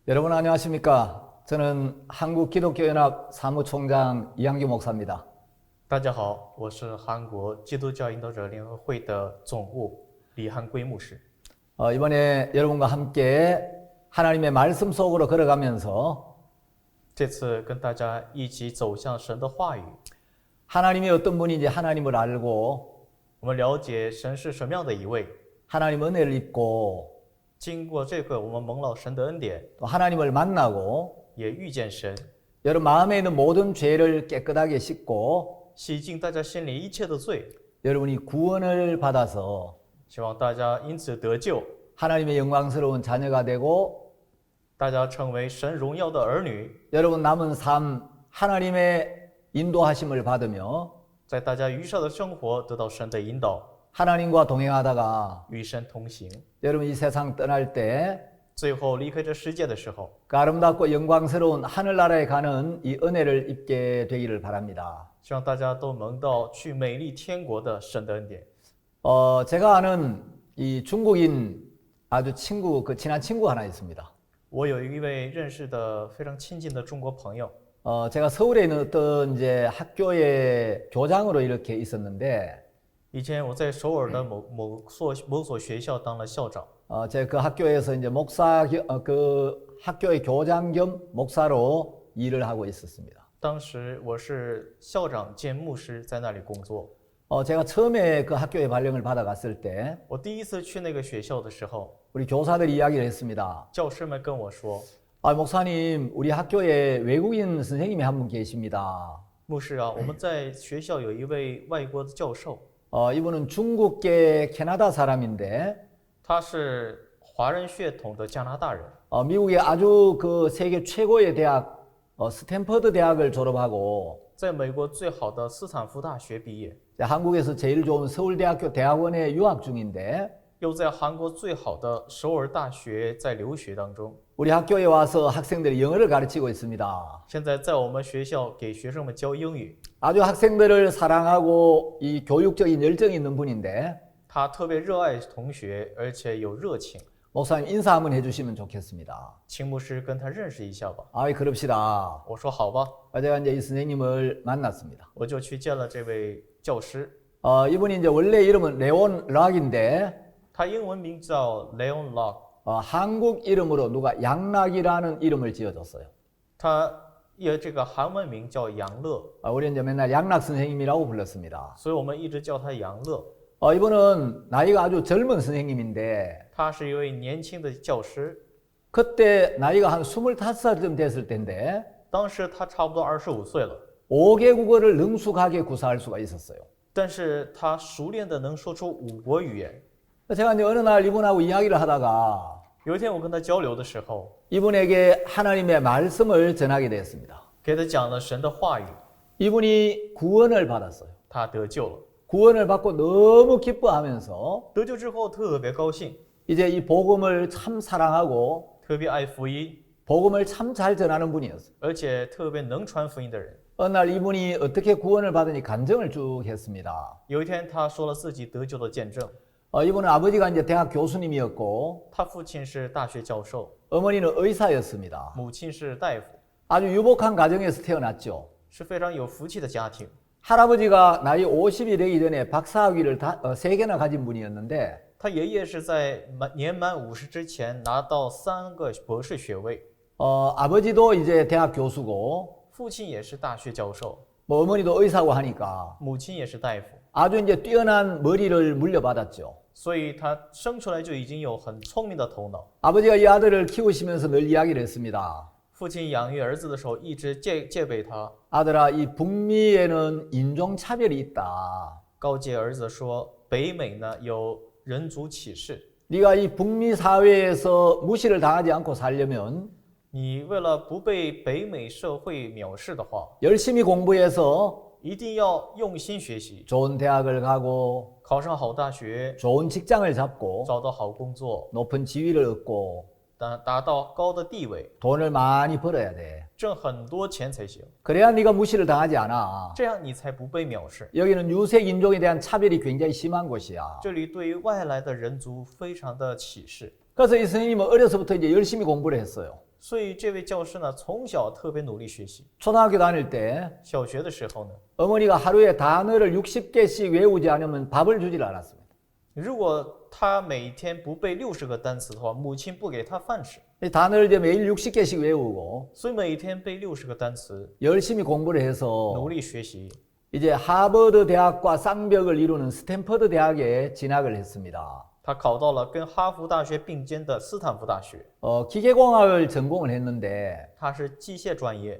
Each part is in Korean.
여러분 안녕하십니까? 저는 한국기독교연합 사무총장 이한규 목사입니다. 大家好，我是韩国基督教引导者联合会的总务李汉圭牧师。 이번에 여러분과 함께 하나님의 말씀 속으로 걸어가면서 这次跟大家一起走向神的话语， 하나님이 어떤 분인지 하나님을 알고 我们了解神是什么样的一位。 하나님 은혜를 입고 经过这个，我们蒙了神的恩典， 또 하나님을 만나고 也遇见神， 여러분 마음에 있는 모든 죄를 깨끗하게 씻고 洗净大家心里一切的罪。 여러분이 구원을 받아서 希望大家因此得救， 하나님의 영광스러운 자녀가 되고 大家成为神荣耀的儿女， 여러분 남은 삶 하나님의 인도하심을 받으며 在大家余生的生活得到神的引导， 하나님과 동행하다가 与神同行。 여러분 이 세상 떠날 때 最后离开这世界的时候， 그 아름답고 영광스러운 하늘나라에 가는 이 은혜를 입게 되기를 바랍니다. 希望大家都蒙到去美丽天国的神的恩典。 제가 아는 이 중국인 아주 친한 친구 하나 있습니다. 我有一位认识的非常亲近的中国朋友， 제가 서울에 있는 어떤 이제 학교의 교장으로 이렇게 있었는데, 以前我在首尔的某所学校当了校长， 제가 그 학교에서 이제 그 학교의 교장 겸 목사로 일을 하고 있었습니다. 当时我是校长兼牧师，在那里工作。 제가 처음에 그 학교에 발령을 받아갔을 때 我第一次去那个学校的时候， 우리 교사들이 이야기를 했습니다. 教师们跟我说， 목사님, 우리 학교에 외국인 선생님이 한 분 계십니다. 牧师啊，我们在学校有一位外国的教授， 이분은 중국계 캐나다 사람인데 他是华人血统的加拿大人， 미국의 아주 그 세계 최고의 대학 스탠퍼드 대학을 졸업하고 在美国最好的斯坦福大学毕业， 한국에서 제일 좋은 서울대학교 대학원에 유학 중인데 又在韩国最好的首尔大学在留学当中。 우리 학교에 와서 학생들이 영어를 가르치고 있습니다. 现在在我们学校给学生们教英语， 아주 학생들을 사랑하고 이 교육적인 열정이 있는 분인데 他特别热爱同学，而且有热情。 목사님 인사 한번 해주시면 좋겠습니다. 请牧师跟他认识一下吧。 그럽시다. 我说好吧， 제가 이제 이 선생님을 만났습니다. 我就去见了这位教师。 이분이 이제 원래 이름은 레온 락인데 他英文名叫 Leon Locke， 한국 이름으로 누가 양락이라는 이름을 지어줬어요. 他这个韩文名叫杨乐， 우리 이제 맨날 양락 선생님이라고 불렀습니다. 所以我们一直叫他杨乐。 이분은 나이가 아주 젊은 선생님인데 他是一位年轻的教师， 그때 나이가 한 25살쯤 됐을 텐데 当时他差不多25岁了， 5개 국어를 능숙하게 구사할 수가 있었어요. 但是他熟练的能说出5国语言。 제가 이제 어느 날 이분하고 이야기를 하다가 有一天我跟他交流的时候， 이분에게 하나님의 말씀을 전하게 되었습니다. 给他讲了神的话语， 이분이 구원을 받았어요. 他得救了。 구원을 받고 너무 기뻐하면서 得救之后特别高兴， 이제 이 복음을 참 사랑하고 特别爱福音， 복음을 참 잘 전하는 분이었어요. 而且特别能传福音的人。 어느 날 이분이 어떻게 구원을 받으니 간증을 쭉 했습니다. 有一天，他说了自己得救的见证。 이분은 아버지가 이제 대학 교수님이었고 他父亲是大学教授， 어머니는 의사였습니다. 母亲是大夫， 아주 유복한 가정에서 태어났죠. 是非常有福气的家庭。 할아버지가 나이 50이 되기 전에 박사학위를 3개나 가진 분이었는데 他爷爷是在年满50之前拿到3个博士学位， 아버지도 이제 대학 교수고 父亲也是大学教授， 뭐 어머니도 의사고 하니까 母亲也是大夫， 아주 이제 뛰어난 머리를 물려받았죠. 所以他生出来就已经有很聪明的头脑。 아버지가 이 아들을 키우시면서 늘 이야기를 했습니다. 父亲养育儿子的时候，一直戒备他， 아들아, 이 북미에는 인종차별이 있다. 告诫儿子说，北美呢有人族歧视， 네가 이 북미 사회에서 무시를 당하지 않고 살려면 你为了不被北美社会藐视的话， 열심히 공부해서 一定要用心学习， 좋은 대학을 가고 考上好大学， 좋은 직장을 잡고 找到好工作， 높은 지위를 얻고 达到高的地位， 돈을 많이 벌어야 돼. 挣很多钱才行， 그래야 네가 무시를 당하지 않아. 这样你才不被藐视。 여기는 유색 인종에 대한 차별이 굉장히 심한 곳이야. 这里对于外来的人族非常的歧视， 그래서 이 선생님은 어려서부터 이제 열심히 공부를 했어요. 所以这位教师呢，从小特别努力学习。 초등학교 다닐 때 小学的时候呢， 어머니가 하루에 단어를 60개씩 외우지 않으면 밥을 주질 않았습니다. 如果他每天不背60个单词的话，母亲不给他饭吃。 이 단어를 이제 매일 60개씩 외우고 所以每天背60个单词， 열심히 공부를 해서 努力学习， 이제 하버드 대학과 쌍벽을 이루는 스탠퍼드 대학에 진학을 했습니다. 他考到了跟哈佛大学并肩的斯坦福大学。 기계공학을 전공을 했는데 他是机械专业，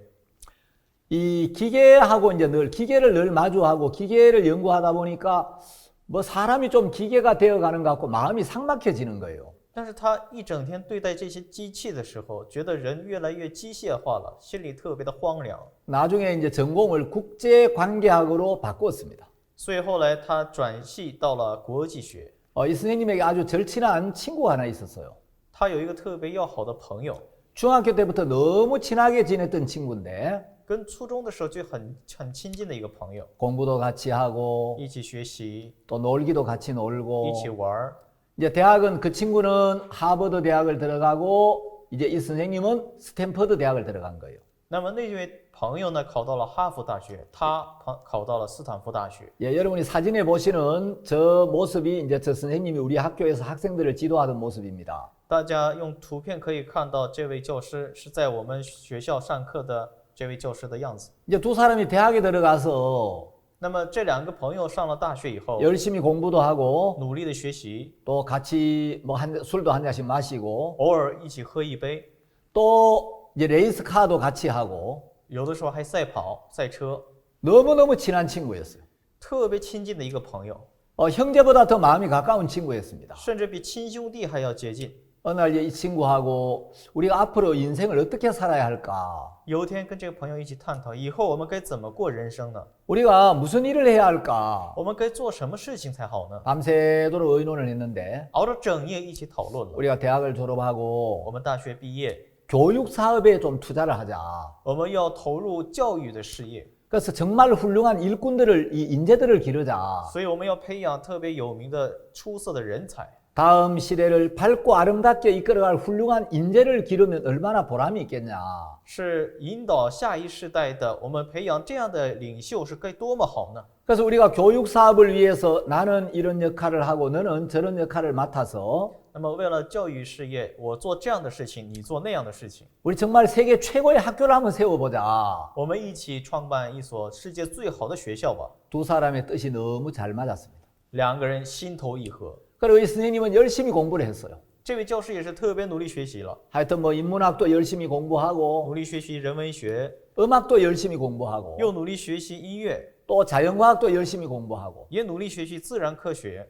이 기계하고 이제 기계를 늘 마주하고 기계를 연구하다 보니까 뭐 사람이 좀 기계가 되어가는 것 같고 마음이 삭막해지는 거예요. 但是他一整天对待这些机器的时候，觉得人越来越机械化了，心里特别的荒凉。 나중에 이제 전공을 국제관계학으로 바꿨습니다. 所以后来他转系到了国际学。 이 선생님에게 아주 절친한 친구가 하나 있었어요. 他有一个特别要好的朋友， 중학교 때부터 너무 친하게 지냈던 친구인데 跟初中的时候就很亲近的一个朋友， 공부도 같이 하고 一起学习， 또 놀기도 같이 놀고 一起玩儿。 이제 대학은 그 친구는 하버드 대학을 들어가고 이제 이 선생님은 스탠퍼드 대학을 들어간 거예요. 那么那位朋友呢，考到了哈佛大学，他考到了斯坦福大学。 예, 여러분이 사진에 보시는 저 모습이 이제 저 선생님이 우리 학교에서 학생들을 지도하던 모습입니다. 大家用图片可以看到，这位教师是在我们学校上课的这位教师的样子。 이제 두 사람이 대학에 들어가서 那么这两个朋友上了大学以后， 열심히 공부도 하고 努力的学习， 또 같이 뭐 술도 한 잔씩 마시고 偶尔一起喝一杯， 또 이제 레이스카도 같이 하고 有的时候还赛跑、赛车， 너무너무 친한 친구였어요. 特别亲近的一个朋友， 형제보다 더 마음이 가까운 친구였습니다. 甚至比亲兄弟还要接近。 어느 날 이 친구하고 우리가 앞으로 인생을 어떻게 살아야 할까? 有一天跟这个朋友一起探讨，以后我们该怎么过人生呢？ 우리가 무슨 일을 해야 할까? 我们该做什么事情才好呢？ 밤새도록 의논을 했는데 熬着整夜一起讨论了。 우리가 대학을 我 졸업하고 们大学毕业， 교육 사업에 좀 투자를 하자. 我们要投入教育的事业， 그래서 정말 훌륭한 일꾼들을 이 인재들을 기르자. 所以我们要培养特别有名的、出色的人才。 다음 시대를 밝고 아름답게 이끌어갈 훌륭한 인재를 기르면 얼마나 보람이 있겠냐. 是引导下一世代的，我们培养这样的领袖是该多么好呢？ 그래서 우리가 교육 사업을 위해서 나는 이런 역할을 하고 너는 저런 역할을 맡아서 那么为了教育事业，我做这样的事情，你做那样的事情， 우리 정말 세계 최고의 학교를 한번 세워보자. 我们一起创办一所世界最好的学校吧。 두 사람의 뜻이 너무 잘 맞았습니다. 两个人心头一合。 그리고 이 선생님은 열심히 공부를 했어요. 这位教师也是特别努力学习了， 하여튼 뭐 인문학도 열심히 공부하고 努力学习人文学， 음악도 열심히 공부하고 又努力学习音乐， 또 자연과학도 열심히 공부하고 也努力学习自然科学。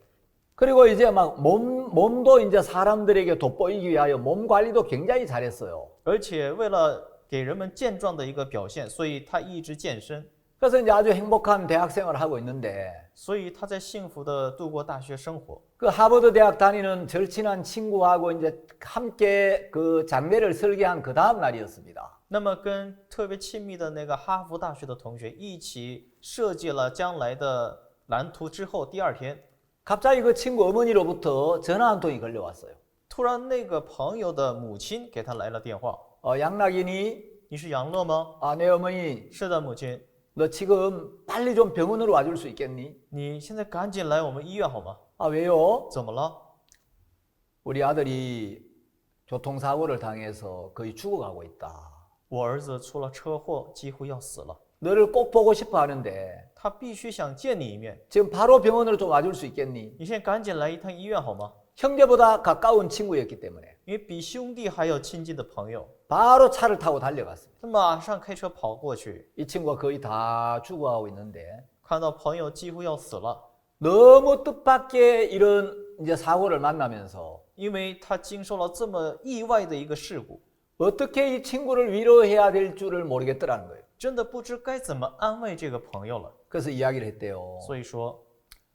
그리고 이제 막 몸도 이제 사람들에게 돋보이기 위하여 몸 관리도 굉장히 잘했어요. 而且为了给人们健壮的一个表现，所以他一直健身， 그래서 이제 아주 행복한 대학생활을 하고 있는데 所以他在幸福的度过大学生活。 그 하버드 대학 다니는 절친한 친구하고 이제 함께 그 장례를 설계한 그 다음 날이었습니다. 那么跟特别亲密的那个哈佛大学的同学一起设计了将来的蓝图之后，第二天， 갑자기 그 친구 어머니로부터 전화 한 통이 걸려왔어요. 突然那个朋友的母亲给他来了电话： 양락이니? 你是杨乐吗？ 아, 내 어머니 是的，母亲， 너 지금 빨리 좀 병원으로 와줄 수 있겠니? 你现在赶紧来我们医院好吗？ 아, 왜요? 怎么了？ 우리 아들이 교통사고를 당해서 거의 죽어가고 있다. 我儿子出了车祸，几乎要死了， 너를 꼭 보고 싶어 하는데 他必须想见你一面。 지금 바로 병원으로 좀 와줄 수 있겠니? 你现在赶紧来一趟医院好吗？ 형제보다 가까운 친구였기 때문에 因为比兄弟还要亲近的朋友， 바로 차를 타고 달려갔습니다. 他马上开车跑过去， 이 친구가 거의 다 죽어가고 있는데 看到朋友几乎要死了， 너무 뜻밖의 이런 이제 사고를 만나면서 因为他经受了这么意外的一个事故， 어떻게 이 친구를 위로해야 될 줄을 모르겠더라는 거예요. 真的不知该怎么安慰这个朋友了。 그래서 이야기를 했대요. 所以说，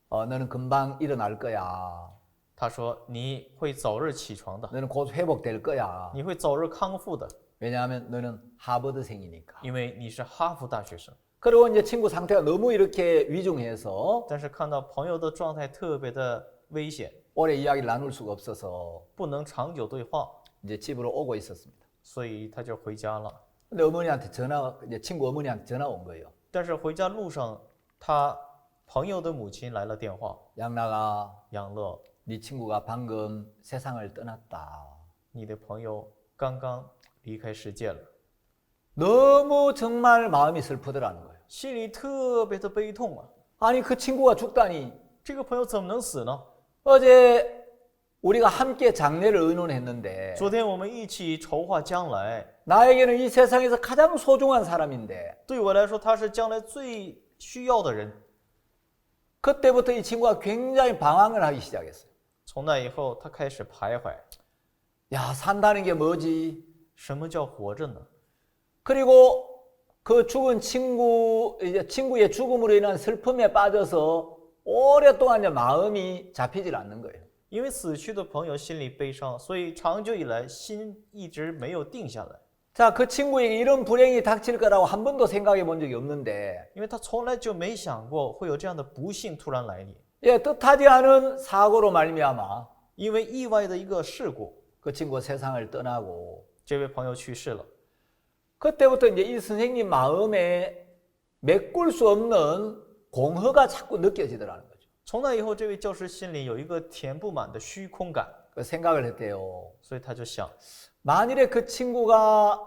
너는 금방 일어날 거야. 他说你会早日起床的， 너는 곧 회복될 거야. 你会早日康复的， 왜냐하면 너는 하버드생이니까. 因为你是哈佛大学生。 그리고 이제 친구 상태가 너무 이렇게 위중해서 但是看到朋友的状态特别的危险， 오래 이야기를 나눌 수가 없어서 不能长久对话， 이제 집으로 오고 있었습니다. 所以他就回家了。 근데 어머니한테 이제 친구 어머니한테 전화 온 거예요. 但是回家路上，他朋友的母亲来了电话， 양락아, 杨乐， 네 친구가 방금 세상을 떠났다. 你的朋友刚刚离开世界了， 너무 정말 마음이 슬프더라는 거예요. 心里特别的悲痛啊！ 아니 그 친구가 죽다니. 这个朋友怎么能死呢？ 어제 우리가 함께 장례를 의논했는데 昨天我们一起筹划将来， 나에게는 이 세상에서 가장 소중한 사람인데 对我来说他是将来最需要的人。 그때부터 이 친구가 굉장히 방황을 하기 시작했어요. 从那以后，他开始徘徊， 야, 산다는 게 뭐지? 什么叫活着呢？ 그리고 그 죽은 이제 친구의 죽음으로 인한 슬픔에 빠져서 오랫동안 이제 마음이 잡히질 않는 거예요. 因为死去的朋友心里悲伤，所以长久以来心一直没有定下来。 자, 그 친구에게 이런 불행이 닥칠 거라고 한 번도 생각해 본 적이 없는데 因为他从来就没想过会有这样的不幸突然来临， 예, 뜻하지 않은 사고로 말미암아 因为意外的一个事故， 그 친구가 세상을 떠나고 这位朋友去世了。 그때부터 이제 이 선생님 마음에 메꿀 수 없는 공허가 자꾸 느껴지더라는 거죠. 从那以后，这位教师心里有一个填不满的虚空感， 그 생각을 했대요. 所以他就想， 만일에 그 친구가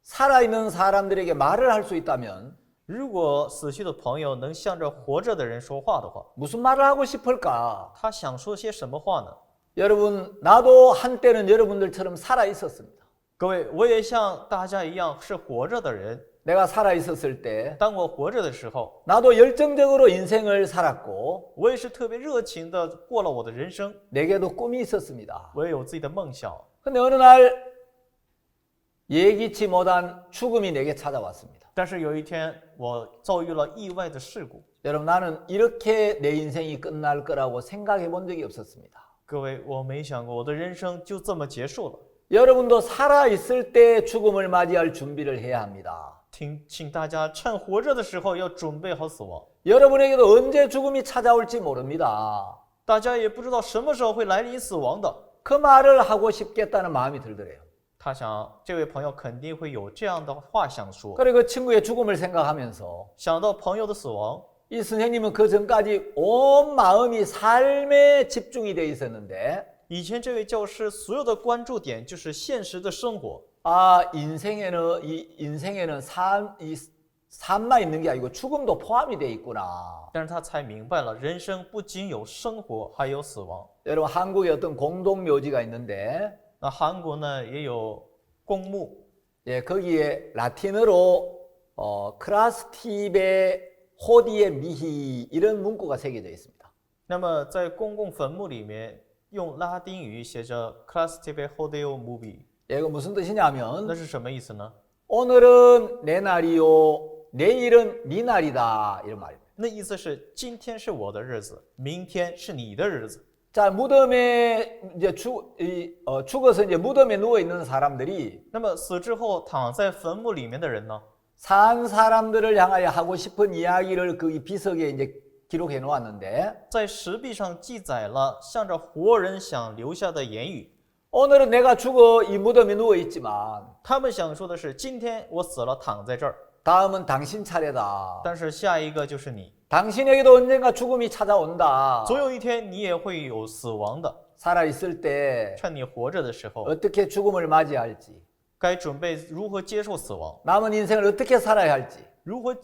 살아있는 사람들에게 말을 할 수 있다면 如果死去的朋友能向着活着的人说话的话， 무슨 말을 하고 싶을까? 他想说些什么话呢？ 여러분, 나도 한때는 여러분들처럼 살아 있었습니다. 各位，我也像大家一样是活着的人。 내가 살아 있었을 때 当我活着的时候， 나도 열정적으로 인생을 살았고 我也是特别热情的过了我的人生， 내게도 꿈이 있었습니다. 我也有自己的梦想。 근데 어느 날 예기치 못한 죽음이 내게 찾아왔습니다. 但是有一天，我遭遇了意外的事故。 여러분, 나는 이렇게 내 인생이 끝날 거라고 생각해 본 적이 없었습니다. 各位，我没想过我的人生就这么结束了。 여러분도 살아 있을 때 죽음을 맞이할 준비를 해야 합니다. 请大家趁活着的时候要准备好死亡。 여러분에게도 언제 죽음이 찾아올지 모릅니다. 大家也不知道什么时候会来临死亡的。 그 말을 하고 싶겠다는 마음이 들더래요. 他想，这位朋友肯定会有这样的话想说。 그리고 그 친구의 죽음을 생각하면서 想到朋友的死亡， 이 선생님은 그 전까지 온 마음이 삶에 집중이 돼 있었는데 以前这位教师所有的关注点就是现实的生活。 아, 인생에는 삶만 있는 게 아니고 죽음도 포함이 돼 있구나. 但是他才明白了，人生不仅有生活，还有死亡。 여러분, 한국에 어떤 공동묘지가 있는데 那韩国呢也有公墓， 예, 거기에 라틴어로 크라스티베 호디에 미히 이런 문구가 새겨져 있습니다. 那么在公共坟墓里面用拉丁语写着 "Classitive Hodeo Mubi"， 예, 이거 무슨 뜻이냐면 那是什么意思呢？ 오늘은 내 날이요, 내일은 네 날이다 이런 말입니다. 那意思是今天是我的日子，明天是你的日子。 자, 무덤에 이제 죽어서 이제 무덤에 누워 있는 사람들이 那么死之后躺在坟墓里面的人呢？ 산 사람들을 향하여 하고 싶은 이야기를 그 비석에 이제 기록해 놓았는데 在石壁上记载了向着活人想留下的言语。 오늘은 내가 죽어 이 무덤에 누워 있지만 他们想说的是，今天我死了，躺在这儿， 다음은 당신 차례다. 但是下一个就是你， 당신에게도 언젠가 죽음이 찾아온다. 总有一天你也会有死亡的。 살아 있을 때 趁你活着的时候， 어떻게 죽음을 맞이할지, 该准备如何接受死亡， 남은 인생을 어떻게 살아야 할지 如何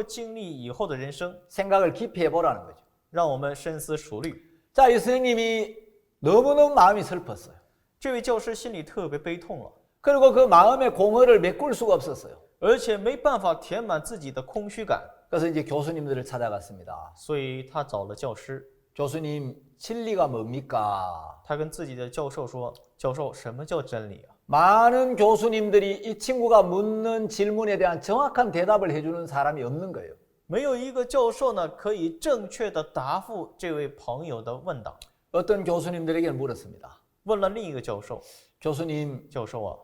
经历以后的人生， 생각을 깊이 해보라는 거죠. 让我们深思熟虑。 자, 이 선생님이 너무너무 마음이 슬펐어요. 这位教师心里特别悲痛了， 그리고 그 마음의 공허를 메꿀 수가 없었어요. 而且没办法填满自己的空虚感， 그래서 이제 교수님들을 찾아갔습니다. 所以他找了教师。 교수님, 진리가 뭡니까? 他跟自己的教授说：“教授，什么叫真理啊？ 많은 교수님들이 이 친구가 묻는 질문에 대한 정확한 대답을 해주는 사람이 없는 거예요. 没有一个教授呢可以正确的答复这位朋友的问答。 어떤 교수님들에게 물었습니다. 问了另一个教授 교수님, 教授啊，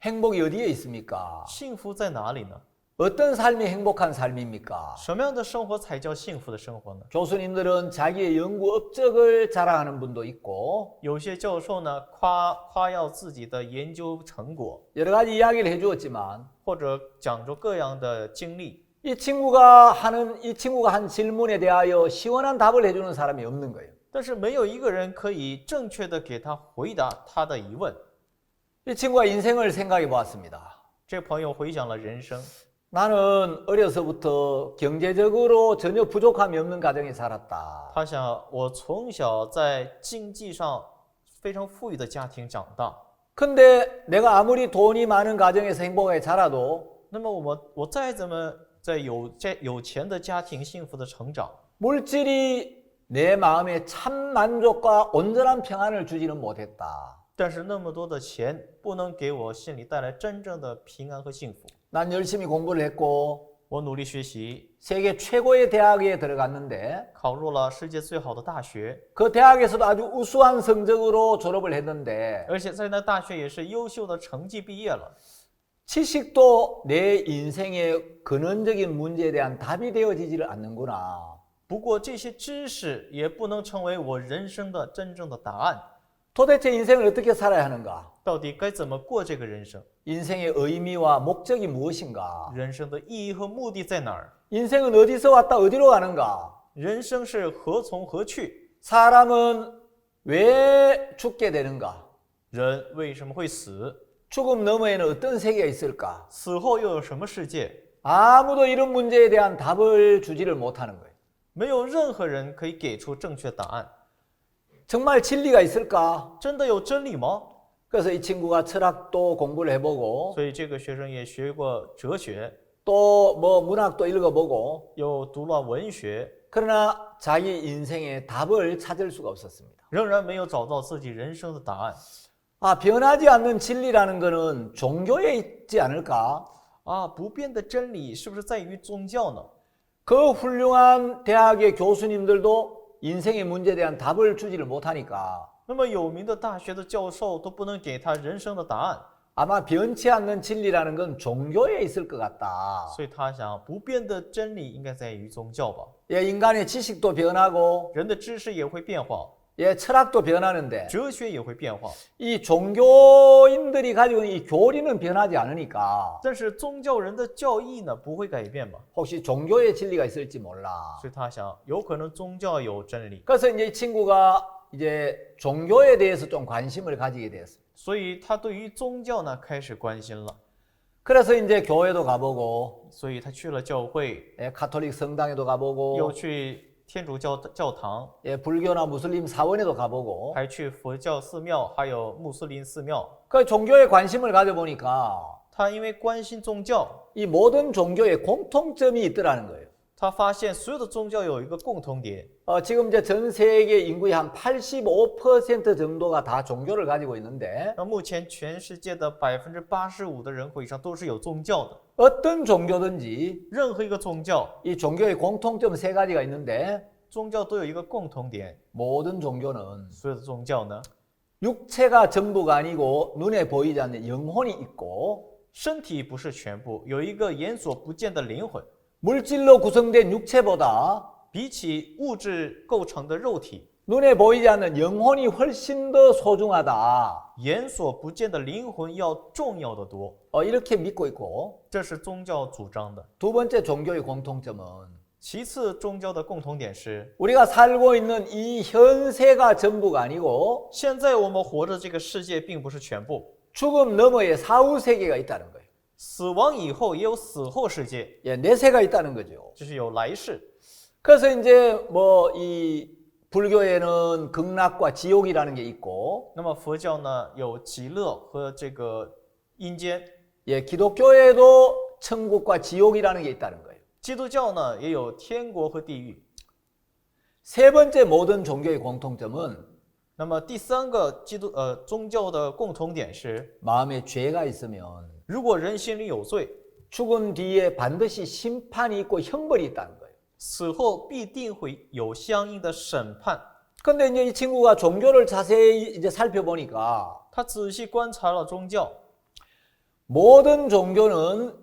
행복이 어디에 있습니까? 幸福在哪里呢？ 어떤 삶이 행복한 삶입니까? 什么样的生活才叫幸福的生活呢？ 교수님들은 자기의 연구 업적을 자랑하는 분도 있고 有些教授呢夸耀自己的研究成果， 여러 가지 이야기를 해주었지만 或者讲着各样的经历。 이 친구가 한 질문에 대하여 시원한 답을 해주는 사람이 없는 거예요. 但是没有一个人可以正确的给他回答他的疑问。 이 친구가 인생을 생각해 보았습니다. 这朋友回想了人生， 나는 어려서부터 경제적으로 전혀 부족함이 없는 가정에 살았다. 他想我从小在经济上非常富裕的家庭长大， 근데 내가 아무리 돈이 많은 가정에서 행복하게 자라도 那么我再怎么在有钱的家庭幸福的成长， 물질이 내 마음에 참 만족과 온전한 평안을 주지는 못했다. 但是那么多的钱不能给我心里带来真正的平安和幸福。 난 열심히 공부를 했고 我努力学习， 세계 최고의 대학에 들어갔는데 考入了世界最好的大学， 그 대학에서도 아주 우수한 성적으로 졸업을 했는데 而且在那大学也是优秀的成绩毕业了。 지식도 내 인생의 근원적인 문제에 대한 답이 되어지지를 않는구나. 不过这些知识也不能成为我人生的真正的答案。 도대체 인생을 어떻게 살아야 하는가? 到底该怎么过这个人生？ 인생의 의미와 목적이 무엇인가? 人生的意义和目的在哪儿？ 인생은 어디서 왔다 어디로 가는가? 人生是何从何去？ 사람은 왜 죽게 되는가? 人为什么会死？ 죽음 너머에는 어떤 세계가 있을까? 死后又有什么世界？ 아무도 이런 문제에 대한 답을 주지를 못하는 거예요. 没有任何人可以给出正确答案。 정말 진리가 있을까? 真的有真理吗？ 그래서 이 친구가 철학도 공부를 해보고 所以这个学生也学过哲学， 또 뭐 문학도 읽어보고 又读了文学， 그러나 자기 인생의 답을 찾을 수가 없었습니다. 仍然没有找到自己人生的答案。 아, 변하지 않는 진리라는 것은 종교에 있지 않을까? 啊，不变的真理是不是在于宗教呢？ 그 훌륭한 대학의 교수님들도 인생의 문제에 대한 답을 주지를 못하니까 那么有名的大学的教授都不能给他人生的答案， 아마 변치 않는 진리라는 건 종교에 있을 것 같다. 所以他想不变的真理应该在于宗教吧。 예, 인간의 지식도 변하고 人的知识也会变化， 예, 철학도 변하는데 哲学也会变化， 이 종교인들이 가지고 있는 이 교리는 변하지 않으니까 但是宗教人的教义呢不会改变吧？ 혹시 종교의 진리가 있을지 몰라. 所以他想有可能宗教有真理， 그래서 이제 이 친구가 이제 종교에 대해서 좀 관심을 가지게 됐어요. 所以他对于宗教呢开始关心了， 그래서 이제 교회도 가보고 所以他去了教会， 예, 가톨릭 성당에도 又 가보고 去天主教堂， 예, 불교나 무슬림 사원에도 가보고 还去佛教寺庙，还有穆斯林寺庙。 그 종교에 관심을 가져보니까 他因为关心宗教， 이 모든 종교에 공통점이 있더라는 거예요. 他发现所有的宗教有一个共同点， 지금 이제 전 세계 인구의 한 85% 정도가 다 종교를 가지고 있는데 那目前全世界的85%的人口以上都是有宗教的， 어떤 종교든지 任何一个宗教， 이 종교의 공통점 세 가지가 있는데 宗教都有一个共同点， 모든 종교는 所有的宗教呢， 육체가 전부가 아니고 눈에 보이지 않는 영혼이 있고 身体不是全部，有一个眼所不见的灵魂， 물질로 구성된 육체보다 比起物质构成的肉体， 눈에 보이지 않는 영혼이 훨씬 더 소중하다. 眼所不见的灵魂要重要的多， 이렇게 믿고 있고 这是宗教主张的。 두 번째 종교의 공통점은 其次，宗教的共同点是， 우리가 살고 있는 이 현세가 전부가 아니고 现在我们活着这个世界并不是全部， 죽음 너머에 사후세계가 있다는 거예요. 死亡以后也有死后世界， 예, 내세가 있다는 거죠. 就是有来世。 그래서 이제 뭐 이 불교에는 극락과 지옥이라는 게 있고 那么佛教呢有极乐和这个阴间， 예, 기독교에도 천국과 지옥이라는 게 있다는 거예요. 基督教呢也有天国和地狱。 세 번째 모든 종교의 공통점은 那么第三个宗教的共同点是， 마음에 죄가 있으면 如果人心里有罪， 죽은 뒤에 반드시 심판이 있고 형벌이 있다는 거예요. 死后必定会有相应的审判。 근데 이제 이 친구가 종교를 자세히 이제 살펴보니까 他仔细观察了宗教， 모든 종교는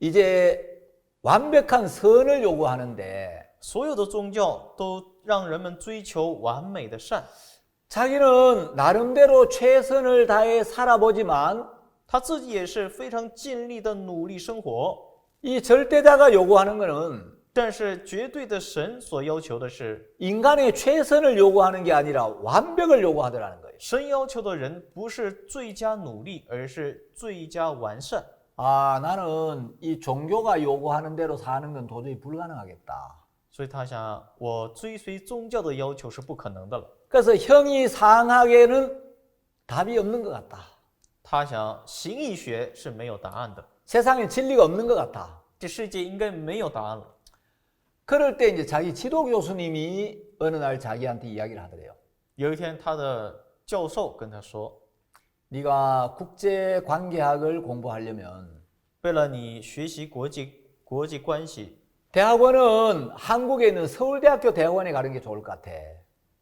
이제 완벽한 선을 요구하는데 所有的宗教都让人们追求完美的善， 자기는 나름대로 최선을 다해 살아보지만 他自己也是非常尽力的努力生活。 이 절대자가 요구하는 것은 但是绝对的神所要求的是， 인간의 최선을 요구하는 게 아니라 완벽을 요구하더라는 거예요. 神要求的人不是最佳努力，而是最佳完善。 아, 나는 이 종교가 요구하는 대로 사는 건 도저히 불가능하겠다. 所以他想，我追随宗教的要求是不可能的了。 그래서 형이상학에는 답이 없는 것 같다. 他想，形意学是没有答案的， 세상에 진리가 없는 것 같다. 这世界应该没有答案了。 그럴 때 이제 자기 지도 교수님이 어느 날 자기한테 이야기를 하더래요. 有一天，他的教授跟他说， 네가 국제관계학을 공부하려면 为了你学习国际关系， 대학원은 한국에 있는 서울대학교 대학원에 가는 게 좋을 것 같아.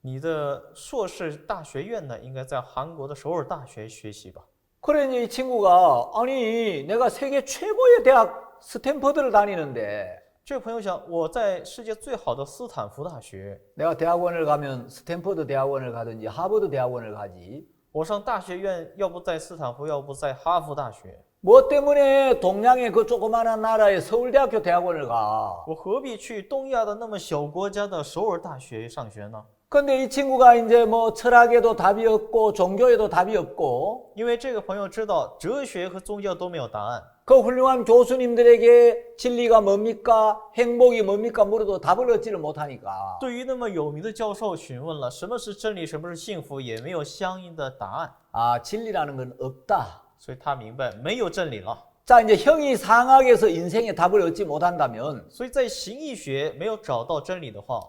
你的硕士大学院呢，应该在韩国的首尔大学学习吧。 그래 이제 이 친구가 아니 내가 세계 최고의 대학 스탠퍼드를 다니는데 这位朋友想，我在世界最好的斯坦福大学， 내가 대학원을 가면 스탠퍼드 대학원을 가든지 하버드 대학원을 가지 我上大学院要不在斯坦福，要不在哈佛大学， 뭐 때문에 동양의 그 조그마한 나라의 서울대학교 대학원을 가? 我何必去东亚的那么小国家的首尔大学上学呢？ 근데 이 친구가 이제 뭐 철학에도 답이 없고 종교에도 답이 없고 因为这个朋友知道哲学和宗教都没有答案， 그 훌륭한 교수님들에게 진리가 뭡니까? 행복이 뭡니까? 물어도 답을 얻지를 못하니까 对于那么有名的教授询问了什么是真理，什么是幸福，也没有相应的答案， 아 진리라는 건 없다. 所以他明白没有真理了。 자 이제 형이상학에서 인생의 답을 얻지 못한다면 所以在形意学没有找到真理的话，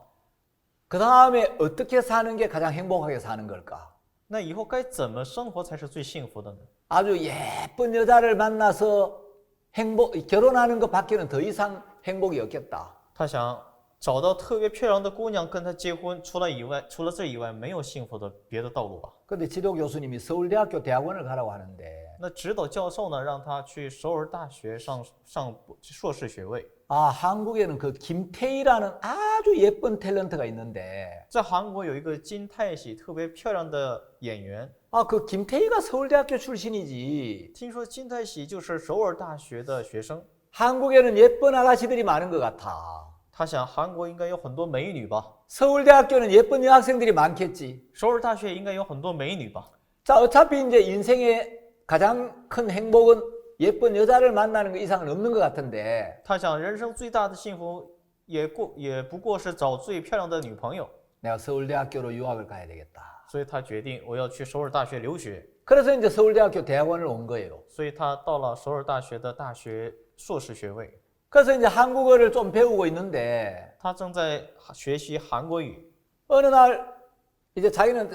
그 다음에 어떻게 사는 게 가장 행복하게 사는 걸까? 那以后该怎么生活才是最幸福的呢？ 아주 예쁜 여자를 만나서 결혼하는 것 밖에는 더 이상 행복이 없겠다. 他想找到特别漂亮的姑娘跟他结婚，除了这以外，没有幸福的别的道路吧？ 근데 지도 교수님이 서울대학교 대학원을 가라고 하는데 那指导教授呢，让他去首尔大学上硕士学位。 아 한국에는 그 김태희라는 아주 예쁜 탤런트가 있는데 在韩国有一个金泰喜特别漂亮的演员， 아 그 김태희가 서울대학교 출신이지 听说金泰喜就是首尔大学的学生。 한국에는 예쁜 아가씨들이 많은 것 같아. 他想韩国应该有很多美女吧， 서울대학교는 예쁜 여학생들이 많겠지. 首尔大学应该有很多美女吧。 자 어차피 이제 인생의 가장 큰 행복은 예쁜 여자를 만나는 것 이상은 없는 것 같은데 他想人生最大的幸福也不过是找最漂亮的女朋友， 내가 서울대학교로 유학을 가야 되겠다. 所以他决定我要去首尔大学留学。 그래서 이제 서울대학교 대학원을 온 거예요. 所以他到了首尔大学的大学硕士学位， 그래서 이제 한국어를 좀 배우고 있는데 他正在学习韩国语。 어느 날 이제 자기는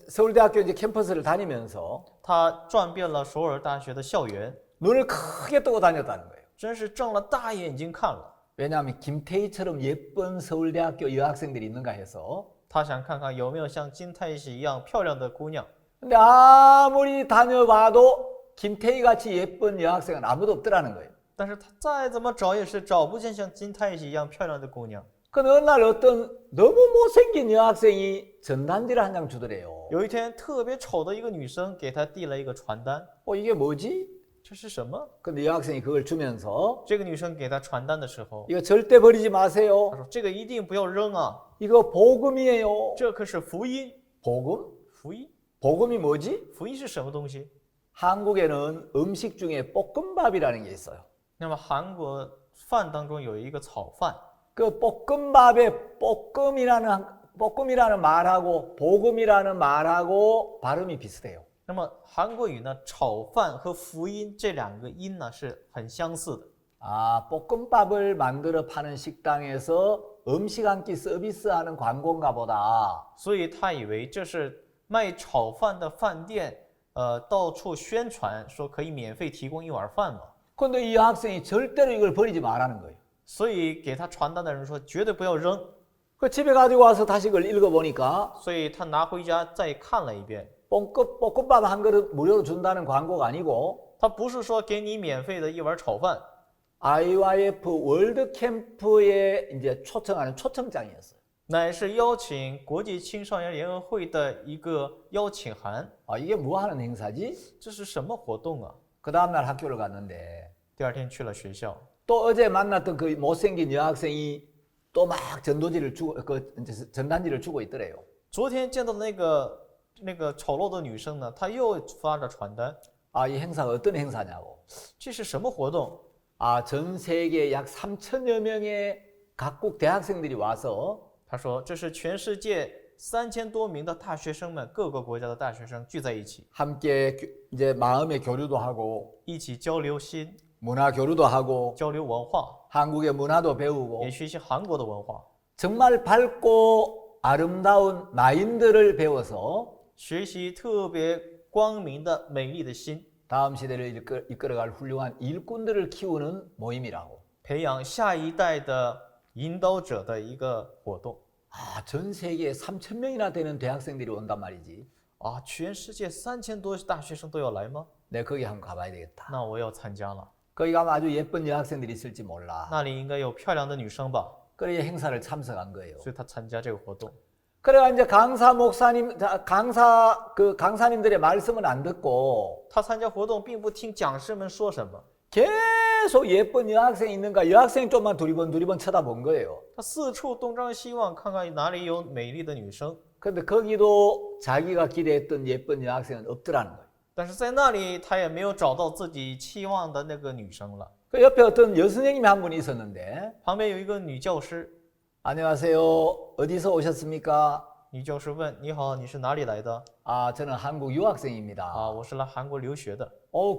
서울대학교 이제 캠퍼스를 다니면서 他转遍了首尔大学的校园， 눈을 크게 뜨고 다녔다는 거예요. 真是睁了大眼睛看了。 왜냐하면 김태희처럼 예쁜 서울대학교 여학생들이 있는가 해서. 他想看看有没有像金泰喜一样漂亮的姑娘， 근데 아무리 다녀봐도 김태희 같이 예쁜 여학생은 아무도 없더라는 거예요. 但是他再怎么找也是找不见像金泰喜一样漂亮的姑娘。 그 어느 날 어떤 너무 못생긴 여학생이 전단지를 한 장 주더래요. 有一天，特别丑的一个女生给他递了一个传单， 이게 뭐지? 这是什么？ 근데 여학생이 그걸 주면서 这个女生给他传单的时候， 이거 절대 버리지 他 마세요. 说：“这个一定不要扔啊， 이거 복음이에요. 这可是福音。 복음? 福音， 복음이 뭐지? 福音是什么东西？ 한국에는 음식 중에 볶음밥이라는 게 있어요. 那么韩国饭当中有一个炒饭， 그 볶음밥에 볶음이라는 말하고 복음이라는 말하고 발음이 비슷해요. 那么韩国语呢，炒饭和福音这两个音呢是很相似的。 아, 볶음밥을 만들어 파는 식당에서 음식 한 끼 서비스하는 광고인가 보다. 所以他以为这是卖炒饭的饭店，到处宣传说可以免费提供一碗饭嘛。 근데 이 학생이 절대로 이걸 버리지 말라는 거예요. 所以给他传单的人说绝对不要扔。 그 집에 가지고 와서 다시 그걸 읽어보니까 所以他拿回家再看了一遍， 볶음밥 한 그릇 무료로 준다는 광고가 아니고 他不是说给你免费的一碗炒饭， IYF 월드 캠프에 이제 초청하는 초청장이었어요. 乃是邀请国际青少年联合会的一个邀请函。 이게 뭐 하는 행사지? 这是什么活动啊？ 그 다음날 학교를 갔는데 第二天去了学校， 또 어제 만났던 그 못생긴 여학생이 또 막 전도지를 주고 전단지를 주고 있더래요. 昨天见到的那个丑陋的女生呢，她又发着传单。 이 행사가 어떤 행사냐고. 这是什么活动？ 전 세계 약 3천여 명의 각국 대학생들이 와서 他说这是全世界3000多名的大学生们，各个国家的大学生聚在一起， 함께 이제 마음의 교류도 하고 一起交流心， 문화 교류도 하고 交流文化， 한국의 문화도 배우고 也学习韩国的文化， 정말 밝고 아름다운 마인드를 배워서 学习特别光明的美丽的心， 다음 시대를 이끌어갈 훌륭한 일꾼들을 키우는 모임이라고. 培养下一代的引导者的一个活动。 전 세계에 3천 명이나 되는 대학생들이 온단 말이지. 全世界3000多大学生都要来吗？ 내가 거기 한번 가봐야 되겠다. 那我要参加了。 거기 가면 아주 예쁜 여학생들이 있을지 몰라. 那里应该有漂亮的女生吧？ 그래 행사를 참석한 거예요. 所以他参加这个活动。 그래가 이제 강사님들의 말씀은 안 듣고 他参加活动并不听讲师们说什么， 계속 예쁜 여학생이 있는가 여학생 좀만 두리번 쳐다본 거예요. 他四处东张西望，看看哪里有美丽的女生。 근데 거기도 자기가 기대했던 예쁜 여학생은 없더라는 거예요. 但是在那里，他也没有找到自己期望的那个女生了。 그 옆에 어떤 여선생님이 한 분이 있었는데 旁边有一个女教师， 안녕하세요. 어디서 오셨습니까? 女教师问：“你好，你是哪里来的？” 저는 한국 유학생입니다. 我是来韩国留学的。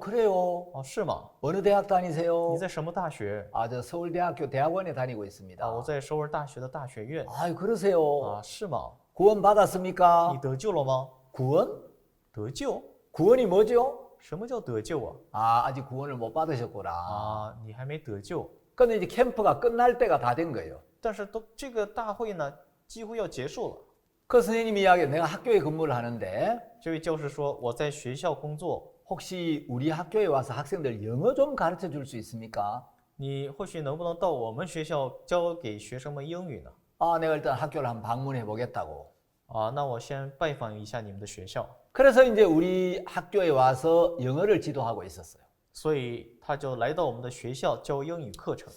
그래요? 是吗？ 어느 대학 다니세요? 你在什么大学？ 저 서울대학교 대학원에 다니고 있습니다. 我在首尔大学的大学院。 그러세요? 是吗？ 구원 받았습니까? 你得救了吗？ 구원? 得救？ 구원이 뭐죠? 什么叫得救啊？ 아직 구원을 못 받으셨구나. 你还没得救。 근데 이제 캠프가 끝날 때가 다 된 거예요. 但是这个大会呢，几乎要结束了。 그 선생님이 이야기해 내가 학교에 근무를 하는데 这位教师说：“我在学校工作， 혹시 우리 학교에 와서 학생들 영어 좀 가르쳐 줄 수 있습니까? 你或许能不能到我们学校教给学生们英语呢？” 내가 일단 학교를 한번 방문해 보겠다고. 那我先拜访一下你们的学校。 그래서 이제 우리 학교에 와서 영어를 지도하고 있었어요. 所以他就来到我们的学校教英语课程。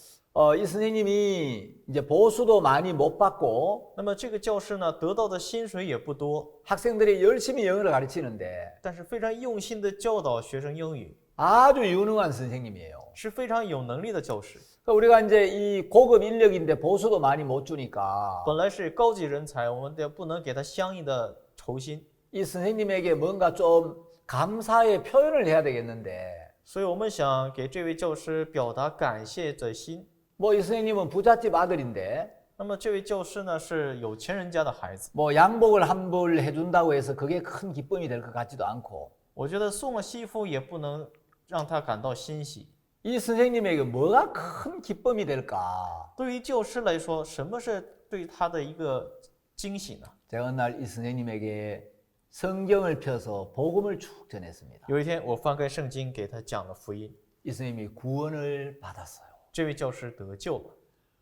이 선생님이 이제 보수도 많이 못 받고 那么这个教师呢，得到的薪水也不多， 학생들이 열심히 영어를 가르치는데 但是非常用心的教导学生英语， 아주 유능한 선생님이에요. 是非常有能力的教师。 우리가 이제 이 고급 인력인데 보수도 많이 못 주니까 本来是高级人才，我们不能给他相应的酬薪， 이 선생님에게 뭔가 좀 감사의 표현을 해야 되겠는데 所以我们想给这位教师表达感谢的心。 이 선생님은 부잣집 아들인데 那么这位教师呢，是有钱人家的孩子， 양복을 한 벌 해준다고 해서 그게 큰 기쁨이 될 것 같지도 않고 我觉得送了西服也不能让他感到欣喜。 이 선생님에게 뭐가 큰 기쁨이 될까? 对于教师来说，什么是对他的一个惊喜呢？ 제가 어느 날 이 선생님에게 성경을 펴서 복음을 쭉 전했습니다. 有一天，我翻开圣经给他讲了福音， 이 선생님이 구원을 받았어요. 这位教师得救了。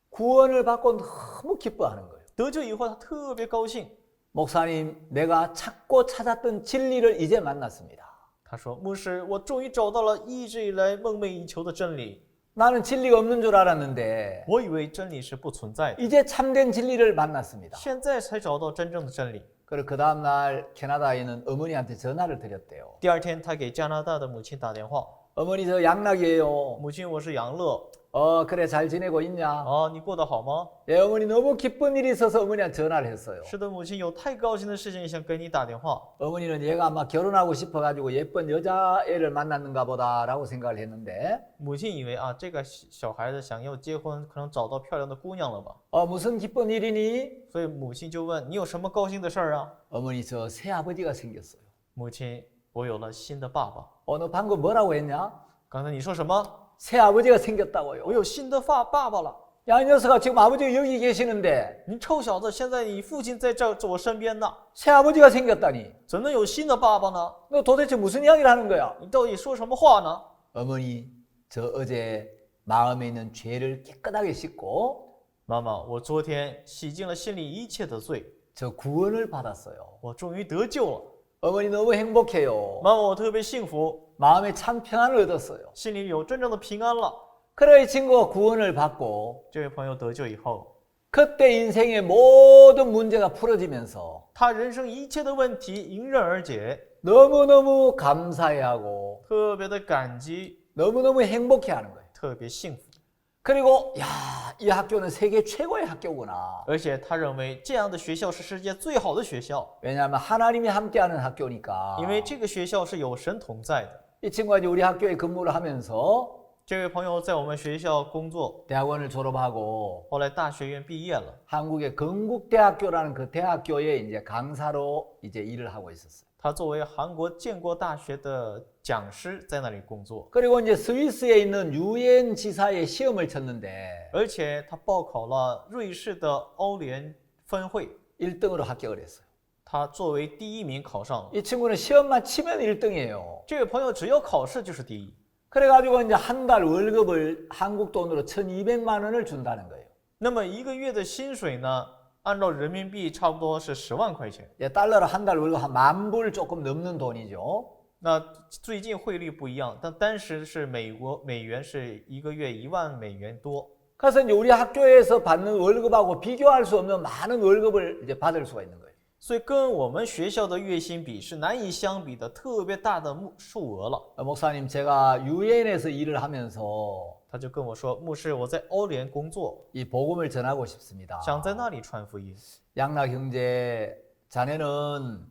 구원을 받고 너무 기뻐하는 거예요. 得救以后，他特别高兴。 목사님, 내가 찾고 찾았던 진리를 이제 만났습니다. 他说：“牧师，我终于找到了一直以来梦寐以求的真理。 나는 진리가 없는 줄 알았는데 我以为真理是不存在的， 이제 참된 진리를 만났습니다. 现在才找到真正的真理。” 그리고 그 다음날 캐나다에 있는 어머니한테 전화를 드렸대요. 第二天，他给加拿大的母亲打电话 어머니 저 양락이에요. 母亲，我是杨乐。 그래 잘 지내고 있냐? 你过得好吗？ 예, 어머니 너무 기쁜 일이 있어서 어머니한테 전화를 했어요. 是的，母亲有太高兴的事情想跟你打电话。 어머니는 얘가 아마 결혼하고 싶어가지고 예쁜 여자애를 만났는가 보다라고 생각을 했는데 母亲以为这个小孩子想要结婚，可能找到漂亮的姑娘了吧？ 무슨 기쁜 일이니? 所以母亲就问你有什么高兴的事儿啊？ 어머니 저 새아버지가 생겼어요. 母亲，我有了新的爸爸。 너 방금 뭐라고 했냐? 刚才你说什么？ 새아버지가 생겼다고요. 我有新的爸爸了。 야, 이 녀석아 지금 아버지가 여기 계시는데 你臭小子，现在你父亲在我身边呢， 새아버지가 생겼다니 怎能有新的爸爸呢？ 너 도대체 무슨 이야기를 하는 거야? 你到底说什么话呢？ 어머니 저 어제 마음에 있는 죄를 깨끗하게 씻고 妈妈，我昨天洗净了心里一切的罪， 저 구원을 받았어요. 我终于得救了。 어머니 너무 행복해요. 妈妈，我特别幸福， 마음에 참 평안을 얻었어요. 心里有真正的平安了。 그래 이 친구가 구원을 받고 这位朋友得救以后， 그때 인생의 모든 문제가 풀어지면서 他人生一切的问题迎刃而解， 너무너무 감사해하고 特别的感激， 너무너무 행복해하는 거예요. 特别幸福。 그리고 야, 이 학교는 세계 최고의 학교구나. 而且他认为这样的学校是世界最好的学校， 왜냐하면 하나님이 함께하는 학교니까. 因为这个学校是有神同在的。 이 친구가 이제 우리 학교에 근무를 하면서 这位朋友在我们学校工作， 대학원을 졸업하고 后来大学院毕业了， 한국의 건국대학교라는 그 대학교에 이제 강사로 이제 일을 하고 있었어요. 他作为韩国建国大学的讲师在那里工作， 그리고 이제 스위스에 있는 유엔 지사의 시험을 쳤는데 而且他报考了瑞士的欧联分会， 1등으로 합격을 했어요. 他作为第一名考上了。 이 친구는 시험만 치면 1등이에요. 这位朋友只要考试就是第一， 그래가지고 이제 한 달 월급을 한국 돈으로 1,200만 원을 준다는 거예요. 那么一个月的薪水呢，按照人民币差不多是10万块钱。 달러로 한 달 월급 한 10,000불 조금 넘는 돈이죠. 那最近汇率不一样，但当时是美元是一个月1万美元多。 그래서 이제 우리 학교에서 받는 월급하고 비교할 수 없는 많은 월급을 이제 받을 수가 있는 거예요. 所以跟我们学校的月薪比是难以相比的，特别大的数额了。 목사님, 제가 유엔에서 일을 하면서 他就跟我说：“牧师，我在欧联工作， 이 복음을 전하고 싶습니다. 想在那里传福音。 양락 형제, 자네는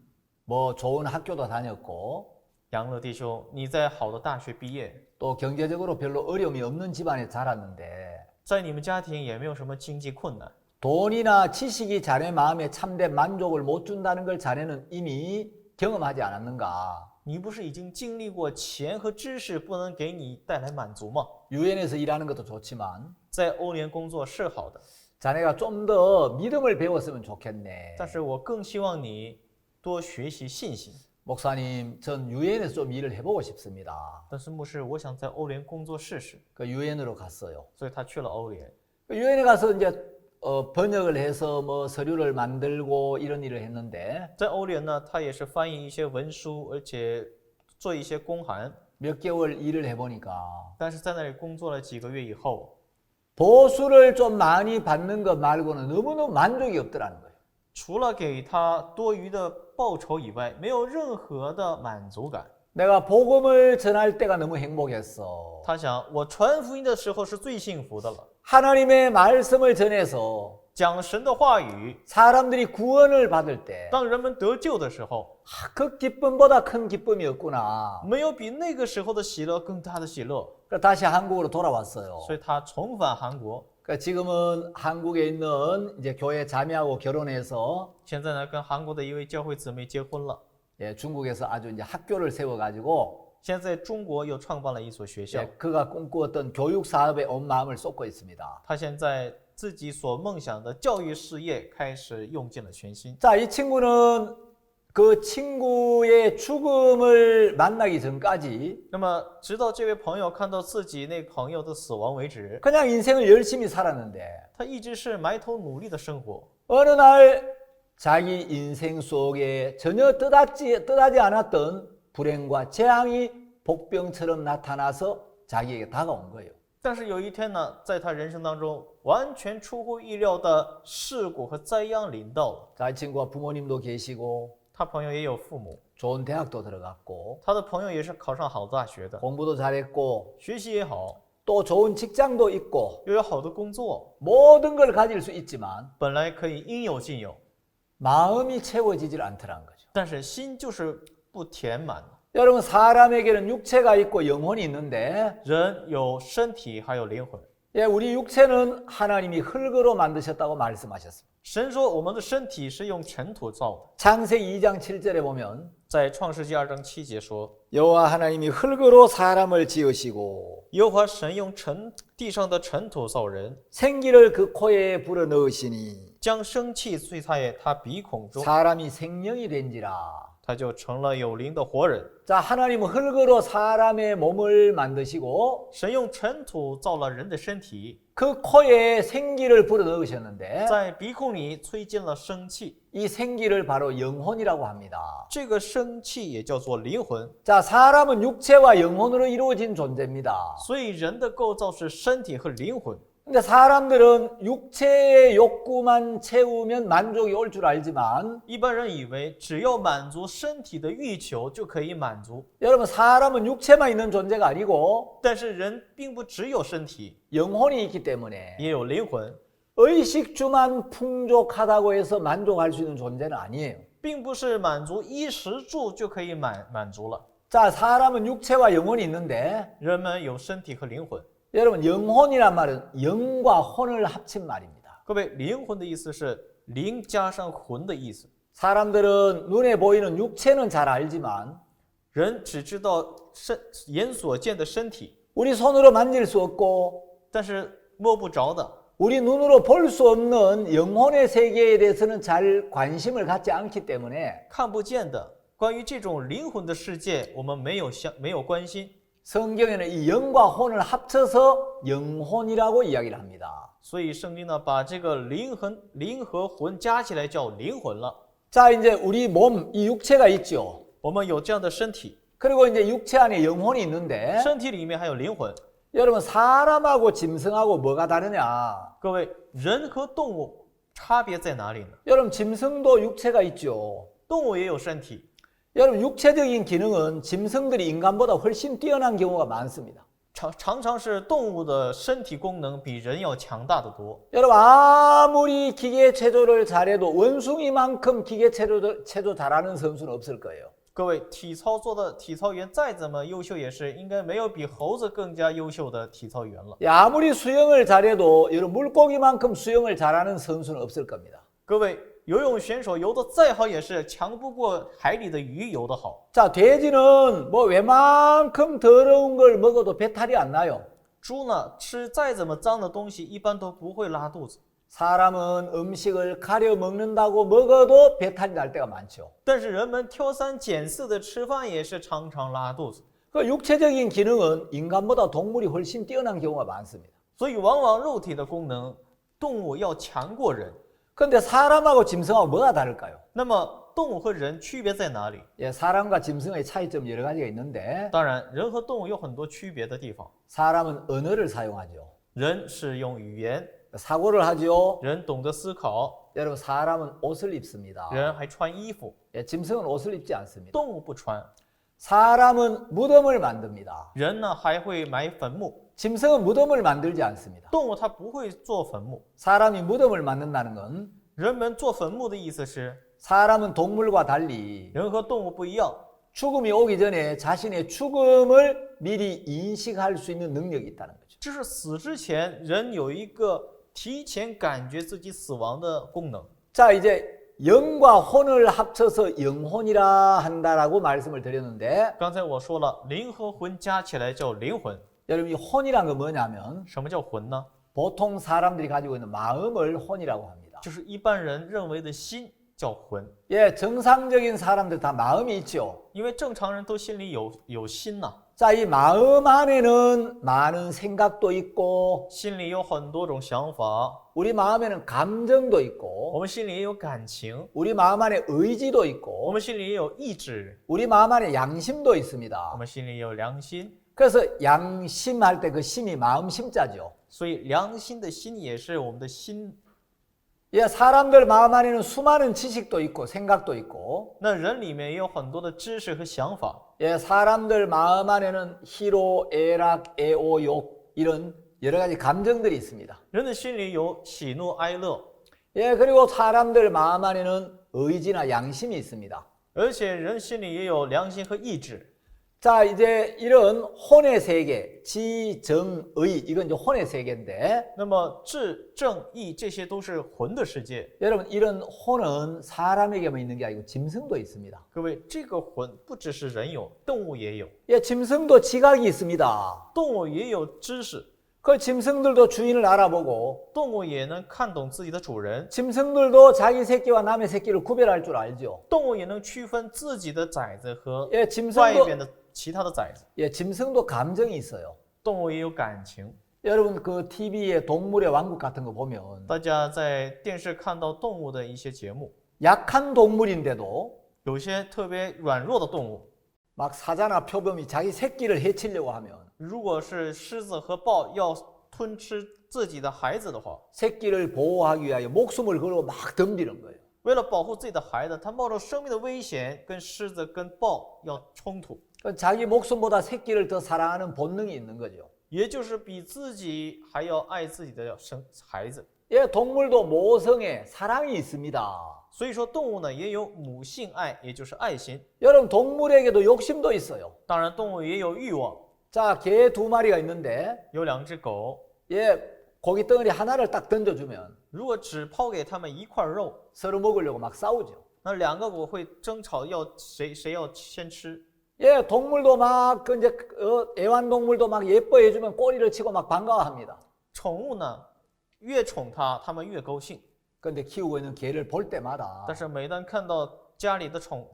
뭐 좋은 학교도 다녔고 杨乐弟兄，你在好的大学毕业， 또 경제적으로 별로 어려움이 없는 집안에 자랐는데 在你们家庭也没有什么经济困难， 돈이나 지식이 자네 마음에 참된 만족을 못 준다는 걸 자네는 이미 경험하지 않았는가? 你不是已经经历过钱和知识不能给你带来满足吗？ 유엔에서 일하는 것도 좋지만 在欧联工作是好的， 자네가 좀 더 믿음을 배웠으면 좋겠네. 但是我更希望你多学习信心。 목사님, 전 유엔에서 좀 일을 해보고 싶습니다. 但是牧师，我想在欧联工作试试， 그 유엔으로 갔어요. 所以他去了欧联。 그 유엔에 가서 이제 번역을 해서 뭐 서류를 만들고 이런 일을 했는데 在欧联呢，他也是翻译一些文书，而且做一些公函。 몇 개월 일을 해보니까 但是在那里工作了几个月以后， 보수를 좀 많이 받는 것 말고는 너무너무 만족이 없더라는 거예요. 除了给他多余的报酬以外，没有任何的满足感。 내가 복음을 전할 때가 너무 행복했어. 他想，我传福音的时候是最幸福的了。 하나님의 말씀을 전해서 讲神的话语， 사람들이 구원을 받을 때 当人们得救的时候， 그 기쁨보다 큰 기쁨이 없구나. 没有比那个时候的喜乐更大的喜乐。 그래서 다시 한국으로 돌아왔어요. 所以他重返韩国， 그러니까 지금은 한국에 있는 이제 교회 자매하고 결혼해서 现在呢跟韩国的一位教会姊妹结婚了。 예, 중국에서 아주 이제 학교를 세워가지고 现在中国又创办了一所学校， 예, 그가 꿈꾸었던 교육 사업에 온 마음을 쏟고 있습니다. 他现在自己所梦想的教育事业开始用尽了全心。 자, 이 친구는 그 친구의 죽음을 만나기 전까지 那么，直到这位朋友看到自己那朋友的死亡为止， 그냥 인생을 열심히 살았는데 他一直是埋头努力的生活。 어느 날 자기 인생 속에 전혀 뜻하지 않았던 불행과 재앙이 복병처럼 나타나서 자기에게 다가온 거예요. 但是有一天呢，在他人生当中完全出乎意料的事故和灾殃临到了。 자, 이 친구가 부모님도 계시고 他朋友也有父母， 좋은 대학도 들어갔고 他的朋友也是考上好大学的， 공부도 잘했고 学习也好， 또 좋은 직장도 있고 又有好的工作， 모든 걸 가질 수 있지만 本来可以应有尽有， 마음이 채워지질 않더라는 거죠. 但是心就是不填满。 여러분, 사람에게는 육체가 있고 영혼이 있는데 人有身体，还有灵魂。 예, 우리 육체는 하나님이 흙으로 만드셨다고 말씀하셨습니다. 神说我们的身体是用尘土造的。 창세기 2장 7절에 보면 在创世纪2章7节说， 여호와 하나님이 흙으로 사람을 지으시고 耶和华神用地上的尘土造人， 생기를 그 코에 불어넣으시니 将生气吹在他鼻孔中， 사람이 생명이 된지라. 他就成了有灵的活人。 자, 하나님은 흙으로 사람의 몸을 만드시고 神用尘土造了人的身体， 그 코에 생기를 불어넣으셨는데 在鼻孔里吹进了生气， 이 생기를 바로 영혼이라고 합니다. 这个生气也叫做灵魂。 자, 사람은 육체와 영혼으로 이루어진 존재입니다. 所以人的构造是身体和灵魂。 근데 사람들은 육체의 욕구만 채우면 만족이 올 줄 알지만 一般人以为只要满足身体的欲求就可以满足， 여러분 사람은 육체만 있는 존재가 아니고 但是人并不只有身体， 영혼이 있기 때문에 也有灵魂， 의식주만 풍족하다고 해서 만족할 수 있는 존재는 아니에요. 并不是满足衣食住就可以满足了。 자, 사람은 육체와 영혼이 있는데 人们有身体和灵魂。 여러분 영혼이란 말은 영과 혼을 합친 말입니다. 各位，灵魂的意思是灵加上魂的意思。 사람들은 눈에 보이는 육체는 잘 알지만 人只知道眼所见的身体， 우리 손으로 만질 수 없고 但是摸不着的， 우리 눈으로 볼 수 없는 영혼의 세계에 대해서는 잘 관심을 갖지 않기 때문에 看不见的，关于这种灵魂的世界，我们没有关心。 성경에는 이 영과 혼을 합쳐서 영혼이라고 이야기를 합니다. 所以圣经呢，把这个灵和魂加起来叫灵魂了。 자, 이제 우리 몸, 이 육체가 있죠. 我们有这样的身体， 그리고 이제 육체 안에 영혼이 있는데 身体里面还有灵魂。 여러분 사람하고 짐승하고 뭐가 다르냐? 各位，人和动物差别在哪里呢？ 여러분 짐승도 육체가 있죠. 动物也有身体， 여러분 육체적인 기능은 짐승들이 인간보다 훨씬 뛰어난 경우가 많습니다. 常常是动物的身体功能比人要强大得多。 여러분 아무리 기계 체조를 잘해도 원숭이만큼 기계 체조 잘하는 선수는 없을 거예요. 各位，体操员再怎么优秀，也是应该没有比猴子更加优秀的体操员了。 아무리 수영을 잘해도 여러분 물고기만큼 수영을 잘하는 선수는 없을 겁니다. 各位，游泳选手游得再好，也是强不过海里的鱼游得好。 자, 돼지는 뭐 웬만큼 더러운 걸 먹어도 배탈이 안 나요. 猪呢，吃再怎么脏的东西，一般都不会拉肚子。 사람은 음식을 가려 먹는다고 먹어도 배탈이 날 때가 많죠. 但是人们挑三拣四的吃饭，也是常常拉肚子。 그 육체적인 기능은 인간보다 동물이 훨씬 뛰어난 경우가 많습니다. 所以，往往肉体的功能，动物要强过人。 그런데 사람하고 짐승하고 뭐가 다를까요? 那么，动物和人区别在哪里？ 예, 사람과 짐승의 차이점 여러 가지가 있는데 当然，人和动物有很多区别的地方。 사람은 언어를 사용하죠. 人是用语言， 사고를 하죠. 人懂得思考， 여러분 사람은 옷을 입습니다. 人还穿衣服， 예, 짐승은 옷을 입지 않습니다. 动物不穿。 사람은 무덤을 만듭니다. 人呢还会埋坟墓， 짐승은 무덤을 만들지 않습니다. 动物它不会做坟墓。 사람이 무덤을 만든다는 건 人们做坟墓的意思是， 사람은 동물과 달리 人和动物不一样， 죽음이 오기 전에 자신의 죽음을 미리 인식할 수 있는 능력이 있다는 거죠. 就是死之前人有一个提前感觉自己死亡的功能。 자, 이제 영과 혼을 합쳐서 영혼이라 한다라고 말씀을 드렸는데 刚才我说了，灵和魂加起来叫灵魂。 여러분 이 혼이란 건 뭐냐면 什么叫魂呢？ 보통 사람들이 가지고 있는 마음을 혼이라고 합니다. 就是一般人认为的心叫魂， 예, 정상적인 사람들 다 마음이 있죠. 因为正常人都心里有心呐、 자, 이 마음 안에는 많은 생각도 있고 心里有很多种想法， 우리 마음에는 감정도 我 있고 们心里也有感情， 우리 마음 안에 의지도 我 있고 们心里也有意志， 우리 마음 안에 양심도 我 있습니다. 们心里也有良心。 그래서 양심할 때 그 심이 마음 심자죠. 所以良心的心也是我们的心。 예, 사람들 마음 안에는 수많은 지식도 있고 생각도 있고 那人里面也有很多的知识和想法， 예, 사람들 마음 안에는 희로, 애락, 애오, 욕 이런 여러 가지 감정들이 있습니다. 人的心里有喜怒哀乐， 예, 그리고 사람들 마음 안에는 의지나 양심이 있습니다. 而且人心里也有良心和意志。 자, 이제 이런 혼의 세계, 지, 정, 의 이건 이제 혼의 세계인데 那么智、正、义这些都是魂的世界。 여러분 이런 혼은 사람에게만 있는 게 아니고 짐승도 있습니다. 各位，这个魂不只是人有，动物也有， 예, 짐승도 지각이 있습니다. 动物也有知识。그 짐승들도 주인을 알아보고 动物也能看懂自己的主人， 짐승들도 자기 새끼와 남의 새끼를 구별할 줄 알죠. 动物也能区分自己的崽子和 예, 外 짐승도 边的其他的崽子。 예, 짐승도 감정이 있어요. 动物也有感情。 여러분 그 TV에 동물의 왕국 같은 거 보면 大家在电视看到动物的一些节目， 약한 동물인데도 有些特别软弱的动物， 막 사자나 표범이 자기 새끼를 해치려고 하면 如果是狮子和豹要吞吃自己的孩子的话， 새끼를 보호하기 위하여 목숨을 걸고 막 덤비는 거예요. 为了保护自己的孩子，他冒着生命的危险跟狮子跟豹要冲突， 그 자기 목숨보다 새끼를 더 사랑하는 본능이 있는 거죠. 也就是比自己还要爱自己的孩子。 예, 동물도 모성에 사랑이 있습니다. 所以说，动物呢也有母性爱，也就是爱心。 여러분 동물에게도 욕심도 있어요. 当然，动物也有欲望。 자, 개 2마리가 있는데 有2只狗， 예, 고기 덩어리 하나를 딱 던져주면 如果只抛给它们一块肉， 서로 먹으려고 막 싸우죠. 那2个狗会争吵，要谁要先吃。 예, 동물도 막 그 이제 애완동물도 막 예뻐해주면 꼬리를 치고 막 반가워합니다. 宠物呢，越宠它，它们越高兴。 그런데 키우고 있는 개를 볼 때마다 但是每当看到家里的宠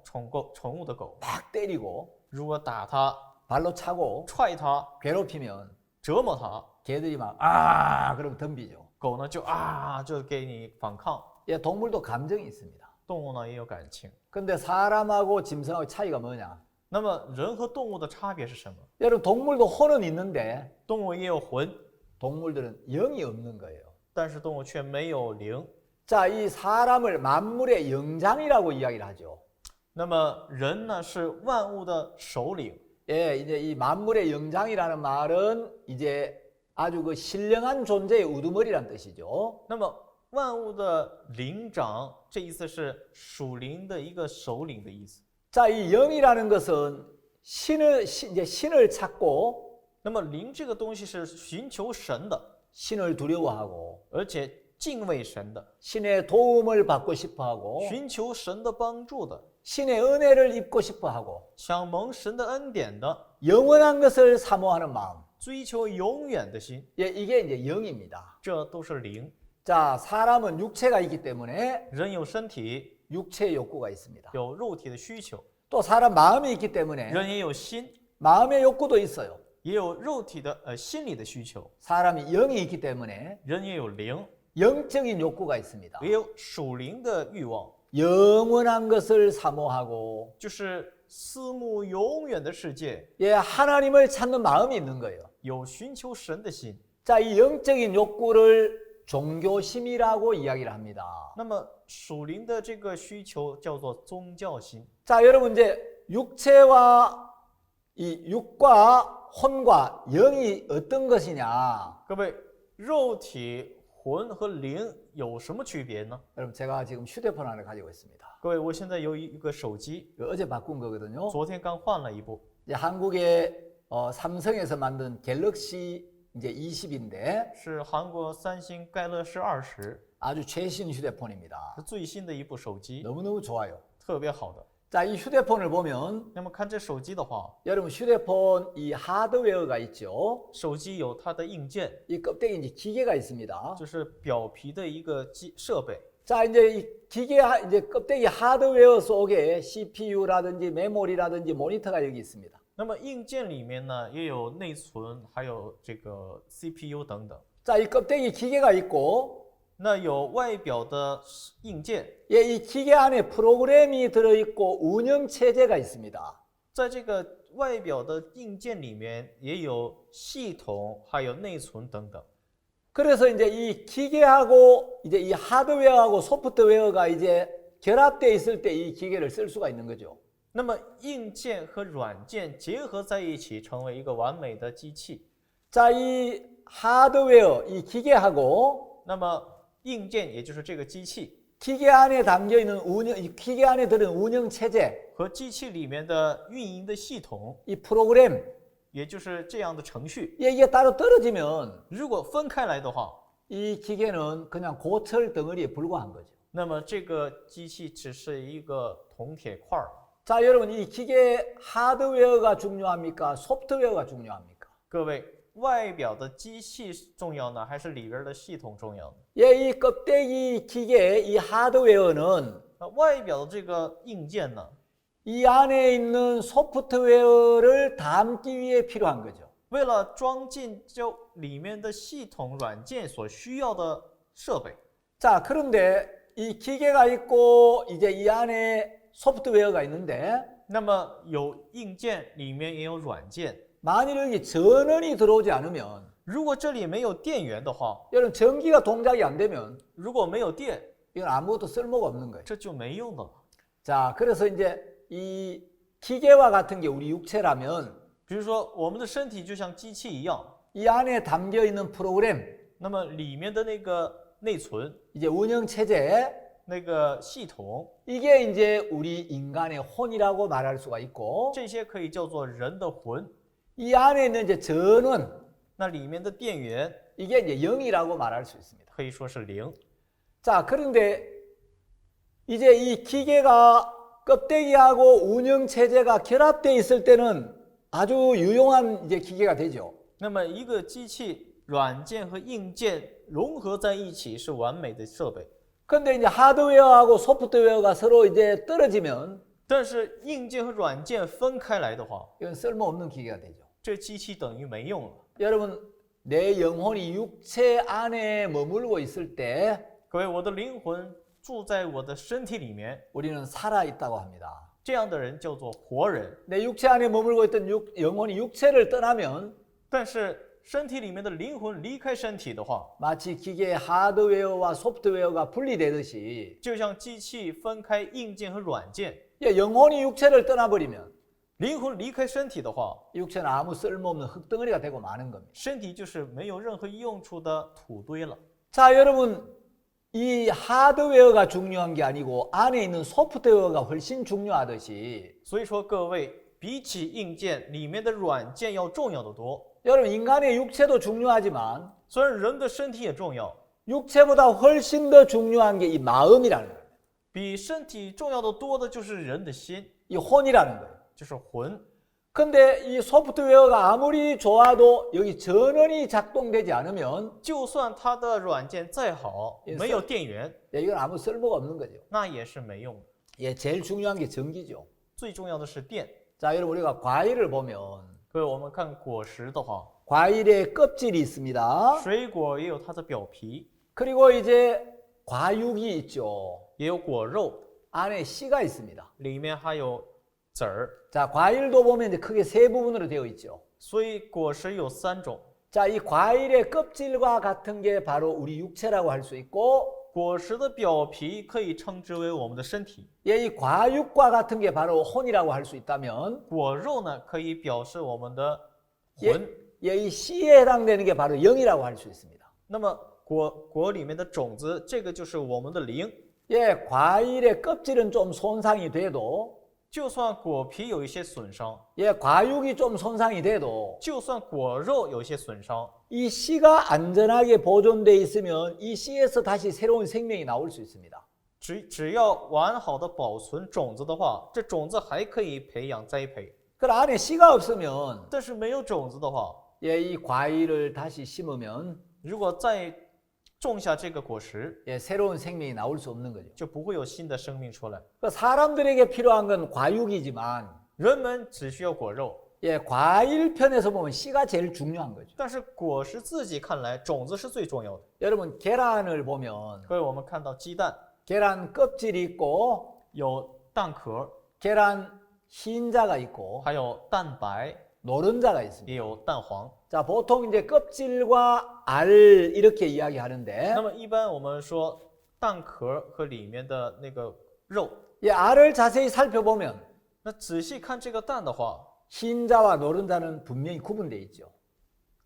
物的狗， 막 때리고 如果打它、 발로 차고 踹它、 괴롭히면 折磨它， 개들이 막 아, 그럼 덤비죠. 狗呢就给你反抗。 예, 동물도 감정이 있습니다. 动物呢也有感情。 근데 사람하고 짐승하고 차이가 뭐냐? 那么人和动物的差别是什么？ 여러분 동물도 혼은 있는데 动物也有魂， 동물들은 영이 없는 거예요. 但是动物却没有灵。 자, 이 사람을 만물의 영장이라고 이야기를 하죠. 那么人呢是万物的首领。 예, 이제 이 만물의 영장이라는 말은 이제 아주 그 신령한 존재의 우두머리란 뜻이죠. 那么万物的灵长，这意思是属灵的一个首领的意思。 자, 이 영이라는 것은 이제 신을 찾고 那么灵这个东西是寻求神的， 신을 두려워하고 而且敬畏神的， 신의 도움을 받고 싶어하고 寻求神的帮助的， 신의 은혜를 입고 싶어하고 想蒙神的恩典的， 영원한 것을 사모하는 마음. 追求永远的心， 예, 이게 이제 영입니다. 这都是灵。 자, 사람은 육체가 있기 때문에 人有身体， 육체의 욕구가 있습니다. 有肉体的需求， 또 사람 마음이 있기 때문에 人也有心， 마음의 욕구도 있어요. 也有肉体的心理的需求， 사람이 영이 있기 때문에 人也有灵， 영적인 욕구가 있습니다. 也有属灵的欲望， 영원한 것을 사모하고 就是思慕永远的世界， 예, 하나님을 찾는 마음이 있는 거예요. 有寻求神的心。 자, 이 영적인 욕구를 종교심이라고 이야기를 합니다. 那么属灵的这个需求叫做宗教心。 자, 여러분 이제 육체와 이 육과 혼과 영이 어떤 것이냐? 各位，肉体、魂和灵有什么区别呢？ 여러분 제가 지금 휴대폰 하나 가지고 있습니다. 各位，我现在有一个手机， 이거 어제 바꾼 거거든요. 昨天刚换了一部， 이제 한국의 삼성에서 만든 갤럭시 이제 20인데 是韩国三星盖乐世20， 아주 최신 휴대폰입니다. 是最新的一部手机， 너무너무 좋아요. 特别好的。 자, 이 휴대폰을 보면 那么看这手机的话， 여러분 휴대폰 이 하드웨어가 있죠. 手机有它的硬件， 이 껍데기 이제 기계가 있습니다. 就是表皮的一个设备。 자, 이제 이 기계 이제 껍데기 하드웨어 속에 CPU라든지 메모리라든지 모니터가 여기 있습니다. 那么硬件里面呢，也有内存，还有这个 CPU 等等。 자, 이 껍데기 기계가 있고 那有外表的硬件， 예, 이 기계 안에 프로그램이 들어있고 운영 체제가 있습니다. 在这个外表的硬件里面也有系统，还有内存等等。 그래서 이제 이 기계하고 이제 이 하드웨어하고 소프트웨어가 이제 결합되어 있을 때 이 기계를 쓸 수가 있는 거죠. 那么硬件和软件结合在一起，成为一个完美的机器。 자, 이 하드웨어, 이 기계하고 那么硬件也就是这个机器 기계 안에 담겨 있는 이 기계 안에 들은 운영 체제, 和机器里面的运营的系统， 이 프로그램, 也就是这样的程序， 이게 따로 떨어지면 如果分开来的话， 이 기계는 그냥 고철 덩어리에 불과한 거죠. 那么这个机器只是一个铜铁块儿。 자, 여러분 이 기계 하드웨어가 중요합니까? 소프트웨어가 중요합니까? 各位，外表的机器重要呢，还是里边的系统重要呢？ 예, 이 껍데기 기계, 이 하드웨어는 外表的这个硬件呢， 이 안에 있는 소프트웨어를 담기 위해 필요한 거죠. 为了装进就里面的系统软件所需要的设备。 자, 그런데 이 기계가 있고 이제 이 안에 소프트웨어가 있는데 那么有硬件，里面也有软件。 만일 여기 전원이 들어오지 않으면 如果这里没有电源的话， 여러분 전기가 동작이 안 되면 如果没有电， 이건 아무것도 쓸모가 없는 거예요. 这就没用的了。 자, 그래서 이제 이 기계와 같은 게 우리 육체라면 比如说，我们的身体就像机器一样， 이 안에 담겨 있는 프로그램, 那么里面的那个内存、 이제 운영 체제, 那个系统， 이게 이제 우리 인간의 혼이라고 말할 수가 있고 这些可以叫做人的魂。 이 안에 있는 이제 전원, 那里面的电源 이게 이제 영이라고 말할 수 있습니다. 可以说是灵。 자, 그런데 이제 이 기계가 껍데기하고 운영 체제가 결합되어 있을 때는 아주 유용한 이제 기계가 되죠. 那么一个机器软件和硬件融合在一起是完美的设备， 근데 이제 하드웨어하고 소프트웨어가 서로 이제 떨어지면 但是硬件和软件分开来的话， 이건 쓸모없는 기계가 되죠. 这机器等于没用了。 여러분, 내 영혼이 육체 안에 머물고 있을 때 各位，我的灵魂住在我的身体里面， 우리는 살아 있다고 합니다. 这样的人叫做活人。 내 육체 안에 머물고 있던 영혼이 육체를 떠나면 但是身体里面的灵魂离开身体的话， 마치 기계의 하드웨어와 소프트웨어가 분리되듯이 就像机器分开硬件和软件， 영혼이 육체를 떠나버리면 灵魂离开身体的话， 육체는 아무 쓸모없는 흙덩어리가 되고 마는 겁니다. 身体就是没有任何用处的土堆了。 자, 여러분, 이 하드웨어가 중요한 게 아니고 안에 있는 소프트웨어가 훨씬 중요하듯이 所以说，各位，比起硬件，里面的软件要重要的多。 여러분, 인간의 육체도 중요하지만 虽然人的身体也重要， 육체보다 훨씬 더 중요한 게 이 마음이라는 거예요. 比身体重要的多的就是人的心， 이 혼이라는 거예요. 就是魂。 근데 이 소프트웨어가 아무리 좋아도 여기 전원이 작동되지 않으면 就算它的软件再好， 也是没有电源， 이건 아무 쓸모가 없는 거죠. 那也是没用的。 예, 제일 중요한 게 전기죠. 最重要的是电。 자, 여러분 우리가 과일을 보면 各位，我们看果实的话， 과일에 껍질이 있습니다. 水果也有它的表皮， 그리고 이제 과육이 있죠. 也有果肉， 안에 씨가 있습니다. 里面还有籽儿。 자, 과일도 보면 이제 크게 세 부분으로 되어 있죠. 所以果实有3种， 자, 이 과일의 껍질과 같은 게 바로 우리 육체라고 할 수 있고 果实的表皮可以称之为我们的身体， 예, 이 과육과 같은 게 바로 혼이라고 할 수 있다면 果肉呢可以表示我们的 예, 魂。 예, 이 씨에 해당되는 게 바로 영이라고 할 수 있습니다. 那么果里面的种子，这个就是我们的灵。 예, 과일의 껍질은 좀 손상이 돼도 就算果皮有一些损伤， 예, 과육이 좀 손상이 돼도 就算果肉有一些损伤， 이 씨가 안전하게 보존돼 있으면 이 씨에서 다시 새로운 생명이 나올 수 있습니다. 只要完好的保存种子的话，这种子还可以培养栽培。 그 안에 씨가 없으면 但是没有种子的话， 예, 이 과일을 다시 심으면 如果再种下这个果实， 예, 새로운 생명이 나올 수 없는 거죠. 就不会有新的生命出来。 그 사람들에게 필요한 건 과육이지만 人们只需要果肉， 예, 과일 편에서 보면 씨가 제일 중요한 거죠. 但是果实自己看来，种子是最重要的。 여러분 계란을 보면 各位，我们看到鸡蛋 계란 껍질이 있고 有蛋壳， 계란 흰자가 있고 还有蛋白， 노른자가 있습니다. 也有蛋黄。 자, 보통 이제 껍질과 알 이렇게 이야기하는데 那么一般我们说蛋壳和里面的那个肉， 이 알을 자세히 살펴보면 那仔细看这个蛋的话， 흰자와 노른자는 분명히 구분되어 있죠.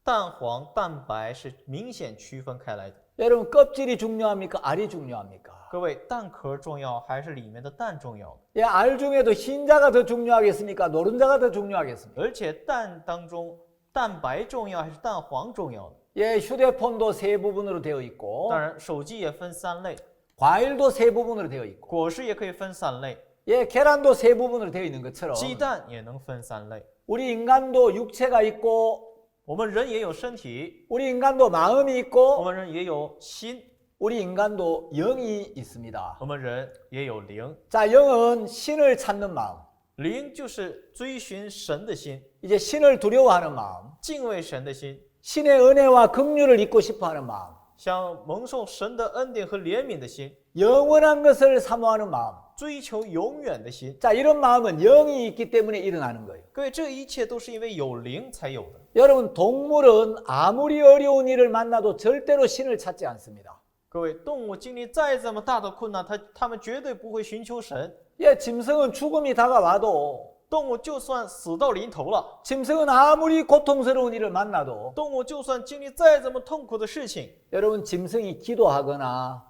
蛋黄、蛋白是明显区分开来的。 여러분 껍질이 중요합니까? 알이 중요합니까? 各位，蛋壳重要还是里面的蛋重要？ 예, 알 중에도 흰자가 더 중요하겠습니까? 노른자가 더 중요하겠습니까? 而且蛋当中，蛋白重要还是蛋黄重要呢？ 예, 휴대폰도 세 부분으로 되어 있고 当然，手机也分3类， 과일도 세 부분으로 되어 있고 果实也可以分3类， 예, 계란도 세 부분으로 되어 있는 것처럼 鸡蛋也能分3类。 우리 인간도 육체가 있고 我们人也有身体， 우리 인간도 마음이 我 있고 们人也有心， 우리 인간도 영이 있습니다. 我们人也有灵。 자, 영은 신을 찾는 마음, 灵就是追寻神的心， 이제 신을 두려워하는 마음, 敬畏神的心， 신의 은혜와 긍휼을 잊고 싶어하는 마음, 想蒙受神的恩典和怜悯的心， 영원한 것을 사모하는 마음. 追求永远的心。 자, 이런 마음은 영이 있기 때문에 일어나는 거예요. 各位，这一切都是因为有灵才有的。 여러분, 동물은 아무리 어려운 일을 만나도 절대로 신을 찾지 않습니다. 各位，动物经历再这么大的困难，它们绝对不会寻求神。 예, 짐승은 죽음이 다가와도, 动物就算死到临头了， 짐승은 아무리 고통스러운 일을 만나도, 动物就算经历再这么痛苦的事情， 여러분, 짐승이 기도하거나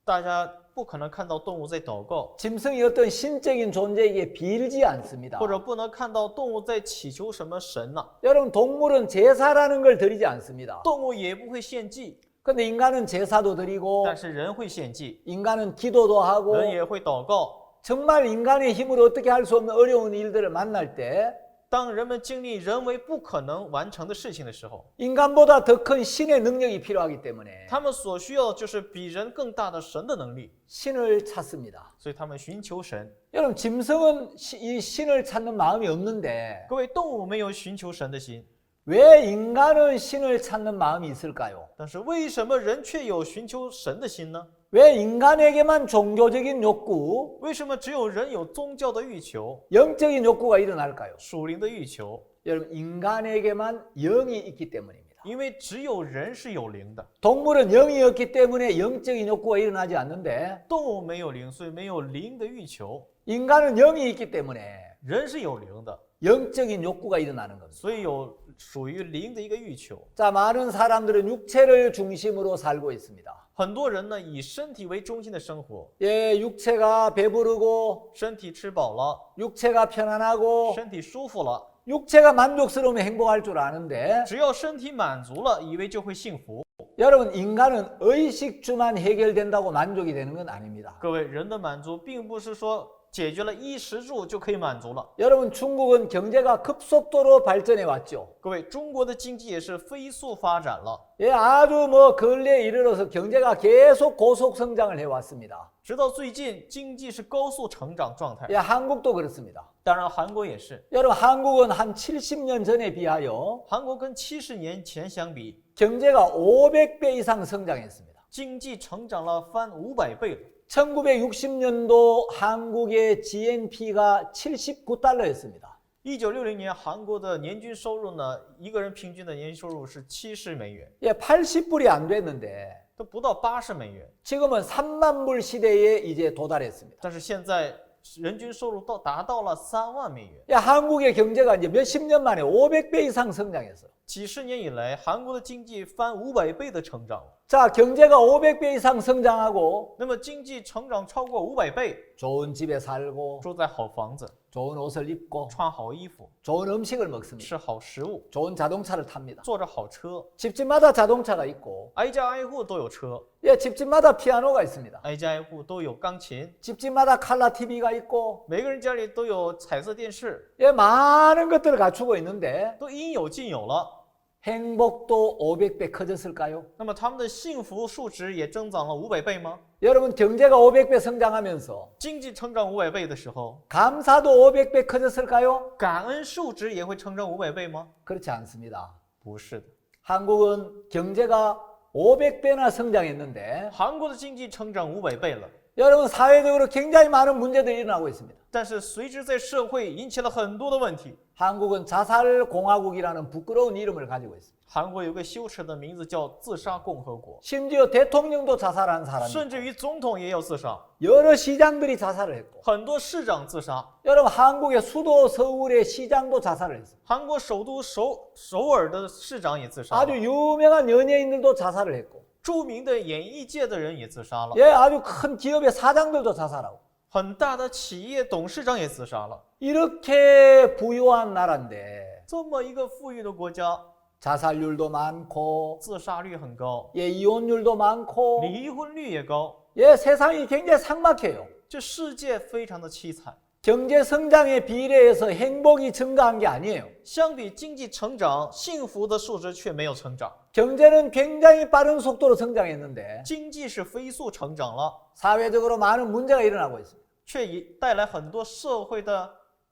大家不可能看到动物在祷告， 짐승이 어떤 신적인 존재에게 빌지 않습니다. 或者不能看到动物在祈求什么神呐、 여러분, 동물은 제사라는 걸 드리지 않습니다. 动物也不会献祭， 근데 인간은 제사도 드리고 但是人会献祭， 인간은 기도도 하고 人也会祷告。 정말 인간의 힘으로 어떻게 할 수 없는 어려운 일들을 만날 때 当人们经历人为不可能完成的事情的时候， 인간보다 더 큰 신의 능력이 필요하기 때문에 他们所需要的就是比人更大的神的能力， 신을 찾습니다. 所以他们寻求神。 여러분, 짐승은 이 신을 찾는 마음이 없는데 各位，动物没有寻求神的心， 왜 인간은 신을 찾는 마음이 있을까요? 但是为什么人却有寻求神的心呢？ 왜 인간에게만 종교적인 욕구, 为什么只有人有宗教的欲求、 영적인 욕구가 일어날까요? 属灵的欲求？ 여러분, 인간에게만 영이 있기 때문입니다. 因为只有人是有灵的， 동물은 영이 없기 때문에 영적인 욕구가 일어나지 않는데 动物没有灵，所以没有灵的欲求。 인간은 영이 있기 때문에 人是有灵的， 영적인 욕구가 일어나는 겁니다. 所以有属于灵的一个欲求。 자, 많은 사람들은 육체를 중심으로 살고 있습니다. 很多人呢以身体为中心的生活， 예, 육체가 배부르고 身体吃饱了， 육체가 편안하고 身体舒服了， 육체가 만족스러우면 행복할 줄 아는데 只要身体满足了，以为就会幸福。 여러분, 인간은 의식주만 해결된다고 만족이 되는 건 아닙니다. 各位，人的满足并不是说解决了衣食住就可以满足了。 여러분, 중국은 경제가 급속도로 발전해 왔죠. 各位，中国的经济也是飞速发展了， 예, 아주 근래에 이르러서 경제가 계속 고속 성장을 해 왔습니다. 直到最近经济是高速成长状态。 예, 한국도 그렇습니다. 当然，韩国也是。 여러분, 한국은 한 70년 전에 비하여 韩国跟70年前相比， 경제가 500배 이상 성장했습니다. 经济成长了翻500倍了。 1960년도 한국의 GNP가 79달러였습니다. 1960年，韩国的年均收入呢，一个人平均的年收入是70美元， 예, 80불이 안 됐는데 都不到80美元。 지금은 3만 불 시대에 이제 도달했습니다. 但是现在人均收入达到了3万美元。 예, 한국의 경제가 이제 몇십 년 만에 500배 이상 성장했어요. 几十年以来，韩国的经济翻500倍的成长了。 자, 경제가 500배 이상 성장하고 那么经济成长超过500倍， 좋은 집에 살고 住在好房子， 좋은 옷을 입고 穿好衣服， 좋은 음식을 먹습니다. 吃好食物， 좋은 자동차를 탑니다. 坐着好车， 집집마다 자동차가 있고 挨家挨户都有车， 예, 집집마다 피아노가 있습니다. 挨家挨户都有钢琴， 집집마다 칼라 TV가 있고 每个人家里都有彩色电视， 예, 많은 것들을 갖추고 있는데 都应有尽有了。 행복도 500배 커졌을까요? 那么他们的幸福数值也增长了500倍吗？ 여러분, 경제가 500배 성장하면서 经济成长500倍的时候， 감사도 500배 커졌을까요? 感恩数值也会成长500倍吗？ 그렇지 않습니다. 不是的， 한국은 경제가 500배나 성장했는데 韩国的经济成长500倍了， 여러분, 사회적으로 굉장히 많은 문제들이 일어나고 있습니다. 但是随之在社会引起了很多的问题。 한국은 자살공화국이라는 부끄러운 이름을 가지고 있습니다. 韩国有个羞耻的名字叫自杀共和国， 심지어 대통령도 자살한 甚 사람입니다. 至于总统也有自杀， 여러 시장들이 자살을 했고 很多市长自杀。 여러분, 한국의 수도 서울의 시장도 자살을 했습니다. 韩国首都首尔的市长也自杀了， 아주 유명한 연예인들도 자살을 했고 著名的演艺界的人也自杀了， 예, 아주 큰 기업의 사장들도 자살하고 很大的企业董事长也自杀了。 이렇게 부유한 나라인데 这么一个富裕的国家， 자살률도 많고 自杀率很高， 예, 이혼율도 많고 离婚率也高， 예, 세상이 굉장히 삭막해요. 这世界非常的凄惨。 경제 성장에 비례해서 행복이 증가한 게 아니에요. 相比经济成长，幸福的数值却没有成长。 경제는 굉장히 빠른 속도로 성장했는데 经济是飞速成长了， 사회적으로 많은 문제가 일어나고 있습니다. 却也带来很多社会的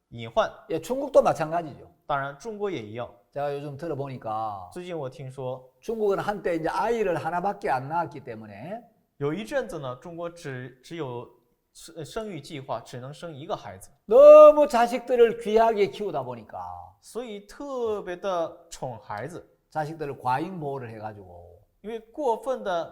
隐患。 예, 중국도 마찬가지죠. 当然，中国也一样。 제가 요즘 들어보니까 最近我听说， 중국은 한때 이제 아이를 하나밖에 안 낳았기 때문에 有一阵子呢，中国只有生育计划，只能生一个孩子， 너무 자식들을 귀하게 키우다 보니까 所以特别的宠孩子， 자식들을 과잉 보호를 해가지고 因为过分的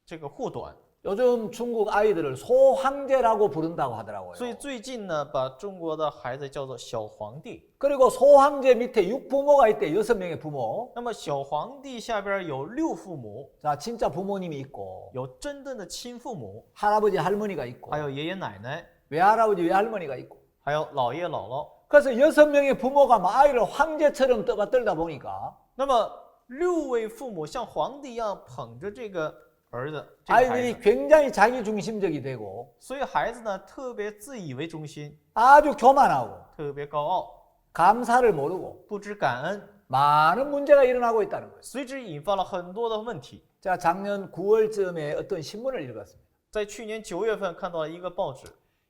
这个护短， 요즘 중국 아이들을 소황제라고 부른다고 하더라고요. 所以最近呢，把中国的孩子叫做小皇帝。 그리고 소황제 밑에 6부모가 있대. 6명의 부모. 那么小皇帝下边有6父母， 자, 진짜 부모님이 있고 有真正的亲父母， 할아버지 할머니가 있고 还有爷爷奶奶， 외할아버지 외할머니가 있고 还有姥爷姥姥。 그래서 6명의 부모가 막 아이를 황제처럼 떠받들다 보니까 那么6位父母像皇帝一样捧着这个儿子，这个孩 아이들이 子， 굉장히 자기중심적이 되고 所以孩子呢特别自以为中心， 아주 교만하고 特别高傲， 감사를 모르고 不知感恩， 많은 문제가 일어나고 있다는 거예요. 随之引发了很多的问题。 제가 작년 9월쯤에 어떤 신문을 읽었습니다. 在去年9月份看到了一个报纸，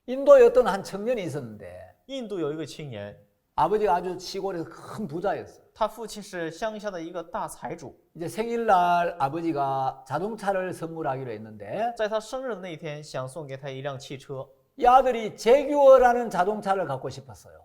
인도에 어떤 한 청년이 있었는데 印度有一个青年， 아버지가 아주 시골에서 큰 부자였어요. 他父亲是乡下的一个大财主， 이제 생일날 아버지가 자동차를 선물하기로 했는데 在他生日的那一天，想送给他一辆汽车。 이 아들이 제규어라는 자동차를 갖고 싶었어요.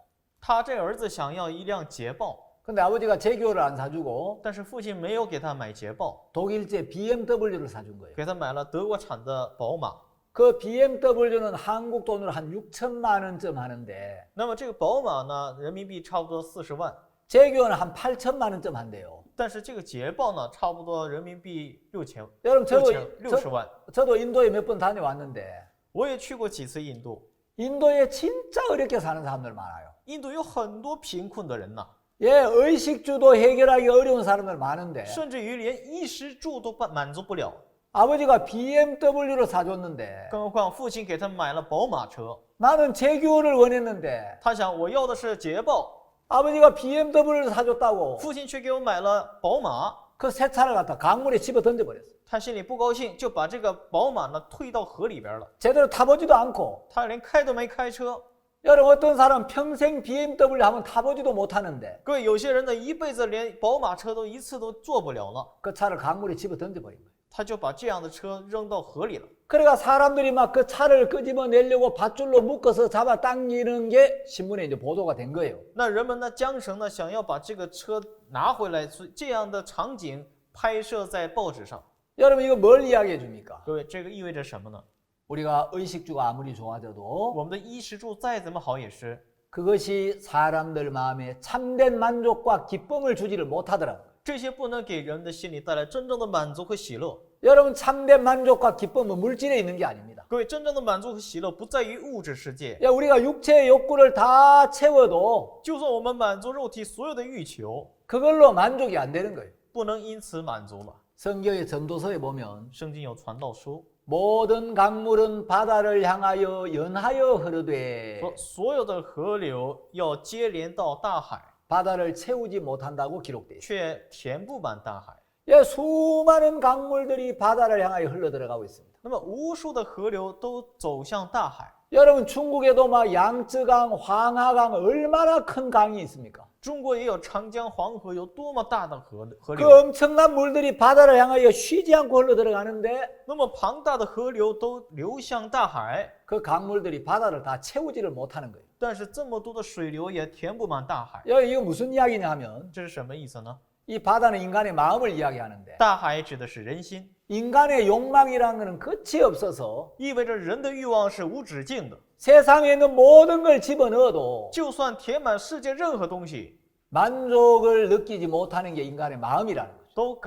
他这儿子想要一辆捷豹， 근데 아버지가 제규어를 안 사주고 但是父亲没有给他买捷豹， 독일제 BMW를 사준 거예요. 给他买了德国产的宝马。 그 BMW는 한국 돈으로 한 6천만 원쯤 하는데 那么这个宝马呢，人民币差不多40万， 제규어는 한 8천만 원쯤 한대요. 但是这个捷豹呢，差不多人民币6000 여러분60万。 저도 인도에 몇 번 다녀왔는데 我也去过几次印度， 인도에 진짜 어렵게 사는 사람들 많아요. 印度有很多贫困的人呐， 예, 의식주도 해결하기 어려운 사람들 많은데 甚至于连衣食住都满足不了， 아버지가 BMW를 사줬는데 更何况父亲给他买了宝马车， 나는 제규어를 원했는데 他想我要的是捷豹， 아버지가 BMW를 사줬다고 父亲却给我买了宝马， 그 새 차를 갖다 강물에 집어 던져버렸어. 他心里不高兴，就把这个宝马呢推到河里边了， 제대로 타보지도 않고 他连开都没开车。 여러분 어떤 사람 평생 BMW 한번 타보지도 못하는데 各位，有些人呢一辈子连宝马车都一次都坐不了了， 그 차를 강물에 집어 던져버린 거예요. 他就把这样的车扔到河里了。 그러니까 사람들이 막 그 차를 끄집어내려고 밧줄로 묶어서 잡아당기는 게 신문에 이제 보도가 된 거예요. 那人们呢缰绳呢想要把这个车拿回来，所以这样的场景拍摄在报纸上。 여러분 이거 뭘 이야기해 줍니까? 各位，这个意味着什么呢？ 우리가 의식주가 아무리 좋아져도 我们的衣食住再怎么好也是， 그것이 사람들 마음에 참된 만족과 기쁨을 주지를 못하더라고요. 这些不能给人的心里带来真正的满足和喜乐。 여러분 참된 만족과 기쁨은 물질에 있는 게 아닙니다. 各位，真正的满足和喜乐不在于物质世界， 야, 우리가 육체의 욕구를 다 채워도 就算我们满足肉体所有的欲求， 그걸로 만족이 안 되는 거예요. 不能因此满足了。 성경의 전도서에 보면 圣经有传道书 모든 강물은 바다를 향하여 연하여 흐르되 说，所有的河流要接连到大海， 바다를 채우지 못한다고 기록되어 있어요. 却填不满大海。 예, 수많은 강물들이 바다를 향하여 흘러 들어가고 있습니다. 那么无数的河流都走向大海。 여러분 중국에도 막 양쯔강, 황하강 얼마나 큰 강이 있습니까? 中国也有长江、黄河，有多么大的河 그 流？ 엄청난 물들이 바다를 향하여 쉬지 않고 흘러 들어가는데 那么庞大的河流都流向大海， 그 강물들이 바다를 다 채우지를 못하는 거예요. 但是这么多的水流也填不满大海， 이거 무슨 이야기냐 하면 这是什么意思呢？ 이 바다는 인간의 마음을 이야기하는데 大海指的是人心， 인간의 욕망이라는 것은 끝이 없어서 意味着人的欲望是无止境的， 세상에 있는 모든 걸 집어넣어도 就算填满世界任何东西， 만족을 느끼지 못하는 게 인간의 마음이라는 거죠. 都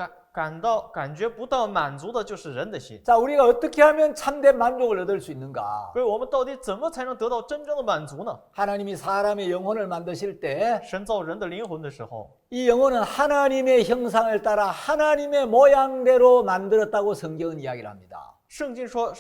感觉不到满足的就是人的心。 자, 우리가 어떻게 하면 참된 만족을 얻을 수 있는가? 所以我们到底怎么才能得到真正的满足呢？ 하나님이 사람의 영혼을 만드실 때 神造人的灵魂的时候， 이 영혼은 하나님의 형상을 따라 하나님의 모양대로 만들었다고 성경은 이야기를 합니다. 圣经说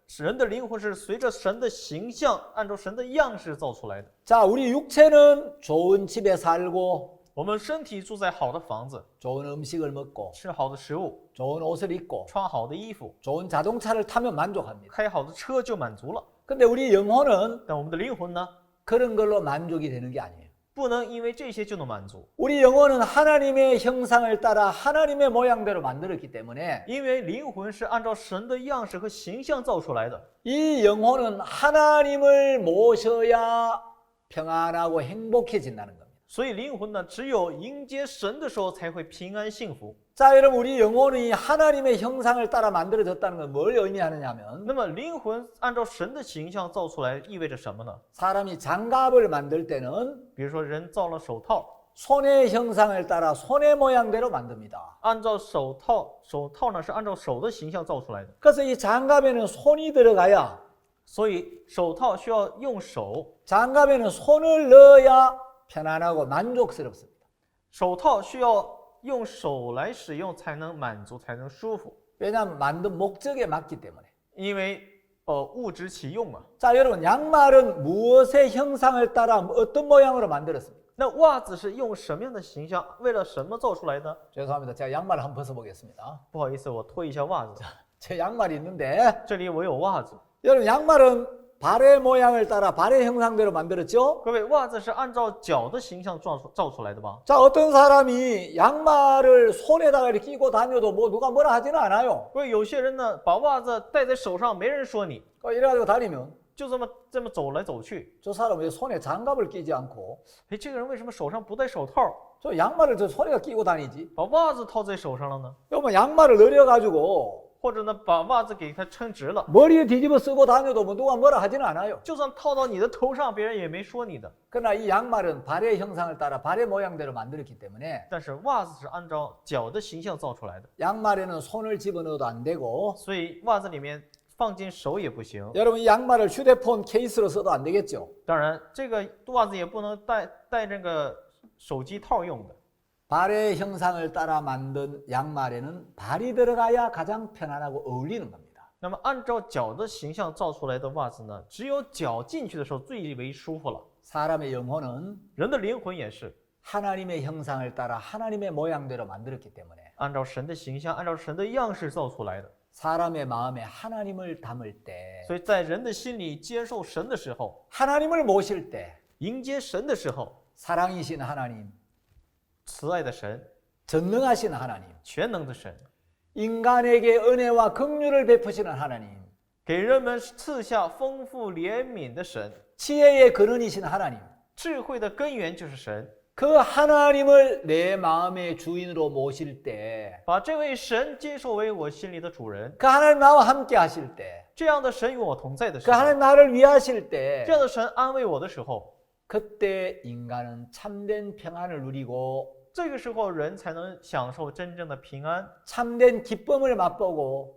人的灵魂是随着神的形象，按照神的样式造出来的。 자, 우리 육체는 좋은 집에 살고 我们身体住在好的房子， 좋은 음식을 먹고 吃好的食物， 좋은 옷을 입고 穿好的衣服， 좋은 자동차를 타면 만족합니다. 开好的车就满足了。 근데 우리 영혼은 但我们的灵魂呢， 그런 걸로 만족이 되는 게 아니에요. 不能因为这些就能满足， 우리 영혼은 하나님의 형상을 따라 하나님의 모양대로 만들었기 때문에 因为灵魂是按照神的样式和形象造出来的。 이 영혼은 하나님을 모셔야 평안하고 행복해진다는 겁니다. 所以灵魂呢，只有迎接神的时候才会平安幸福。 자, 여러분, 우리 영혼이 하나님의 형상을 따라 만들어졌다는 건 뭘 의미하느냐면 那么灵魂按照神的形象造出来，意味着什么呢？ 사람이 장갑을 만들 때는 比如说人造了手套， 손의 형상을 따라 손의 모양대로 만듭니다. 按照手套呢是按照手的形象造出来的， 그래서 이 장갑에는 손이 들어가야 所以手套需要用手， 장갑에는 손을 넣어야 편안하고 만족스럽습니다. 手套需要用手来使用才能满足，才能舒服， 왜냐하면 만든 목적에 맞기 때문에. 因为物质起用嘛。 자, 여러분, 양말은 무엇의 형상을 따라 어떤 모양으로 만들었습니까? 那袜子是用什么样的形象，为了什么造出来的？ 죄송합니다. 제가 양말을 한번 벗어보겠습니다. 不好意思，我脱一下袜子， 제 양말이 있는데 这里我有袜子。 여러분, 양말은 발의 모양을 따라 발의 형상대로 만들었죠? 各位，袜子是按照脚的形象造出来的吧？ 자, 어떤 사람이 양말을 손에다가 이렇게 끼고 다녀도 뭐 누가 뭐라 하지는 않아요. 各位，有些人呢，把袜子戴在手上，没人说你， 이래가지고 다니면 就这么走来走去。 저 사람 왜 손에 장갑을 끼지 않고 哎，这个人为什么手上不戴手套， 저 양말을 저 손에다 끼고 다니지? 把袜子套在手上了呢？ 여러분, 양말을 늘려가지고 或者呢，把袜子给它撑直了， 머리에 뒤집어 쓰고 다녀도 뭐 누가 뭐라 하지는 않아요. 就算套到你的头上，别人也没说你的。 그러나 이 양말은 발의 형상을 따라 발의 모양대로 만들었기 때문에 但是袜子是按照脚的形象造出来的， 양말에는 손을 집어넣어도 안 되고 所以袜子里面放进手也不行。 여러분, 이 양말을 휴대폰 케이스로 써도 안 되겠죠. 当然，这个袜子也不能带这个手机套用的。 발의 형상을 따라 만든 양말에는 발이 들어가야 가장 편안하고 어울리는 겁니다. 那么按照脚的形象造出来的袜子呢，只有脚进去的时候最为舒服了。 사람의 영혼은 人的灵魂也是 하나님의 형상을 따라 하나님의 모양대로 만들었기 때문에 按照神的形象，按照神的样式造出来的。 사람의 마음에 하나님을 담을 때 所以在人的心里接受神的时候， 하나님을 모실 때 迎接神的时候， 사랑이신 하나님, 慈爱的神， 전능하신 하나님, 全能的神， 인간에게 은혜와 긍휼을 베푸시는 하나님, 给人们赐下丰富怜悯的神， 지혜의 근원이신 하나님, 智慧的根源就是神。 그 하나님을 내 마음의 주인으로 모실 때, 把这位神接受为我心里的主人， 그 하나님 나와 함께 하실 때, 这样的神与我同在的时 그 候， 하나님 나를 위하실 这 때, 样的神安慰我的时候， 그때 인간은 참된 평안을 누리고 这个时候人才能享受真正的平安， 참된 기쁨을 맛보고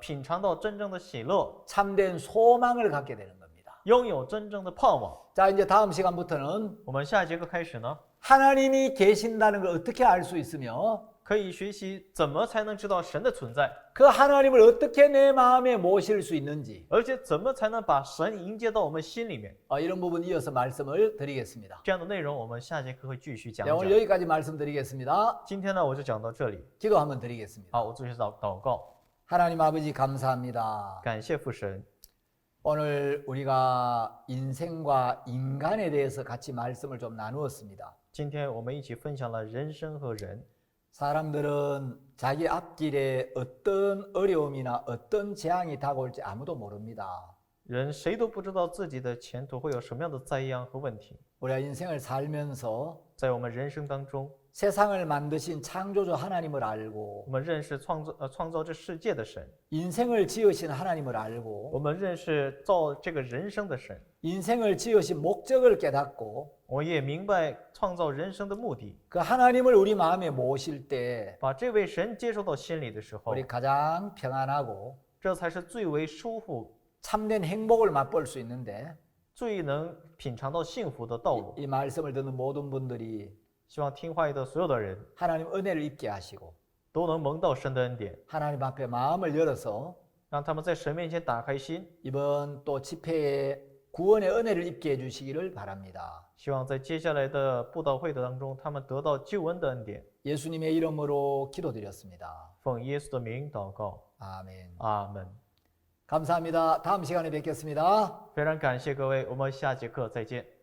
品尝到真正的喜乐， 참된 소망을 갖게 되는 겁니다. 拥有真正的盼望。 자, 이제 다음 시간부터는 我们下一节课开始呢， 하나님이 계신다는 걸 어떻게 알 수 있으며 可以学习怎么才能知道神的存在， 그 하나님을 어떻게 내 마음에 모실 수 있는지 而且怎么才能把神迎接到我们心里面。 이런 부분 이어서 말씀을 드리겠습니다. 这样的内容，我们下节课会继续讲 네, 오늘 讲。 여기까지 말씀드리겠습니다. 今天呢，我就讲到这里。 기도 한번 드리겠습니다. 好，我做一下祷告， 하나님 아버지 감사합니다. 感谢父神。 오늘 우리가 인생과 인간에 대해서 같이 말씀을 좀 나누었습니다. 今天我们一起分享了人生和人。 사람들은 자기 앞길에 어떤 어려움이나 어떤 재앙이 다가올지 아무도 모릅니다. 人谁都不知道自己的前途会有什么样的灾殃和问题。 우리가 인생을 살면서 在我们人生当中， 세상을 만드신 창조주 하나님을 알고 我们认识创造这世界的神， 인생을 지으신 하나님을 我 알고 们认识造这个人生的神， 인생을 지으신 목적을 깨닫고 我也明白创造人生的目的。 그 하나님을 우리 마음에 모실 때 把这位神接受到心里的时候， 우리 가장 평안하고 这才是最为舒服、 참된 행복을 맛볼 수 있는데 最能品尝到幸福的道路。 이 말씀을 듣는 모든 분들이 希望听话语的所有的人 하나님 은혜를 입게 하시고 都能蒙到神的恩典， 하나님 앞에 마음을 열어서 让他们在神面前打开心。 이번 또 집회에 구원의 은혜를 입게 해주시기를 바랍니다. 希望在接下来的布道会的当中，他们得到救恩的恩典。 예수님의 이름으로 기도드렸습니다. 奉耶稣的名祷告， 아멘. 阿门。 감사합니다. 다음 시간에 뵙겠습니다. 非常感谢各位，我们下节课再见。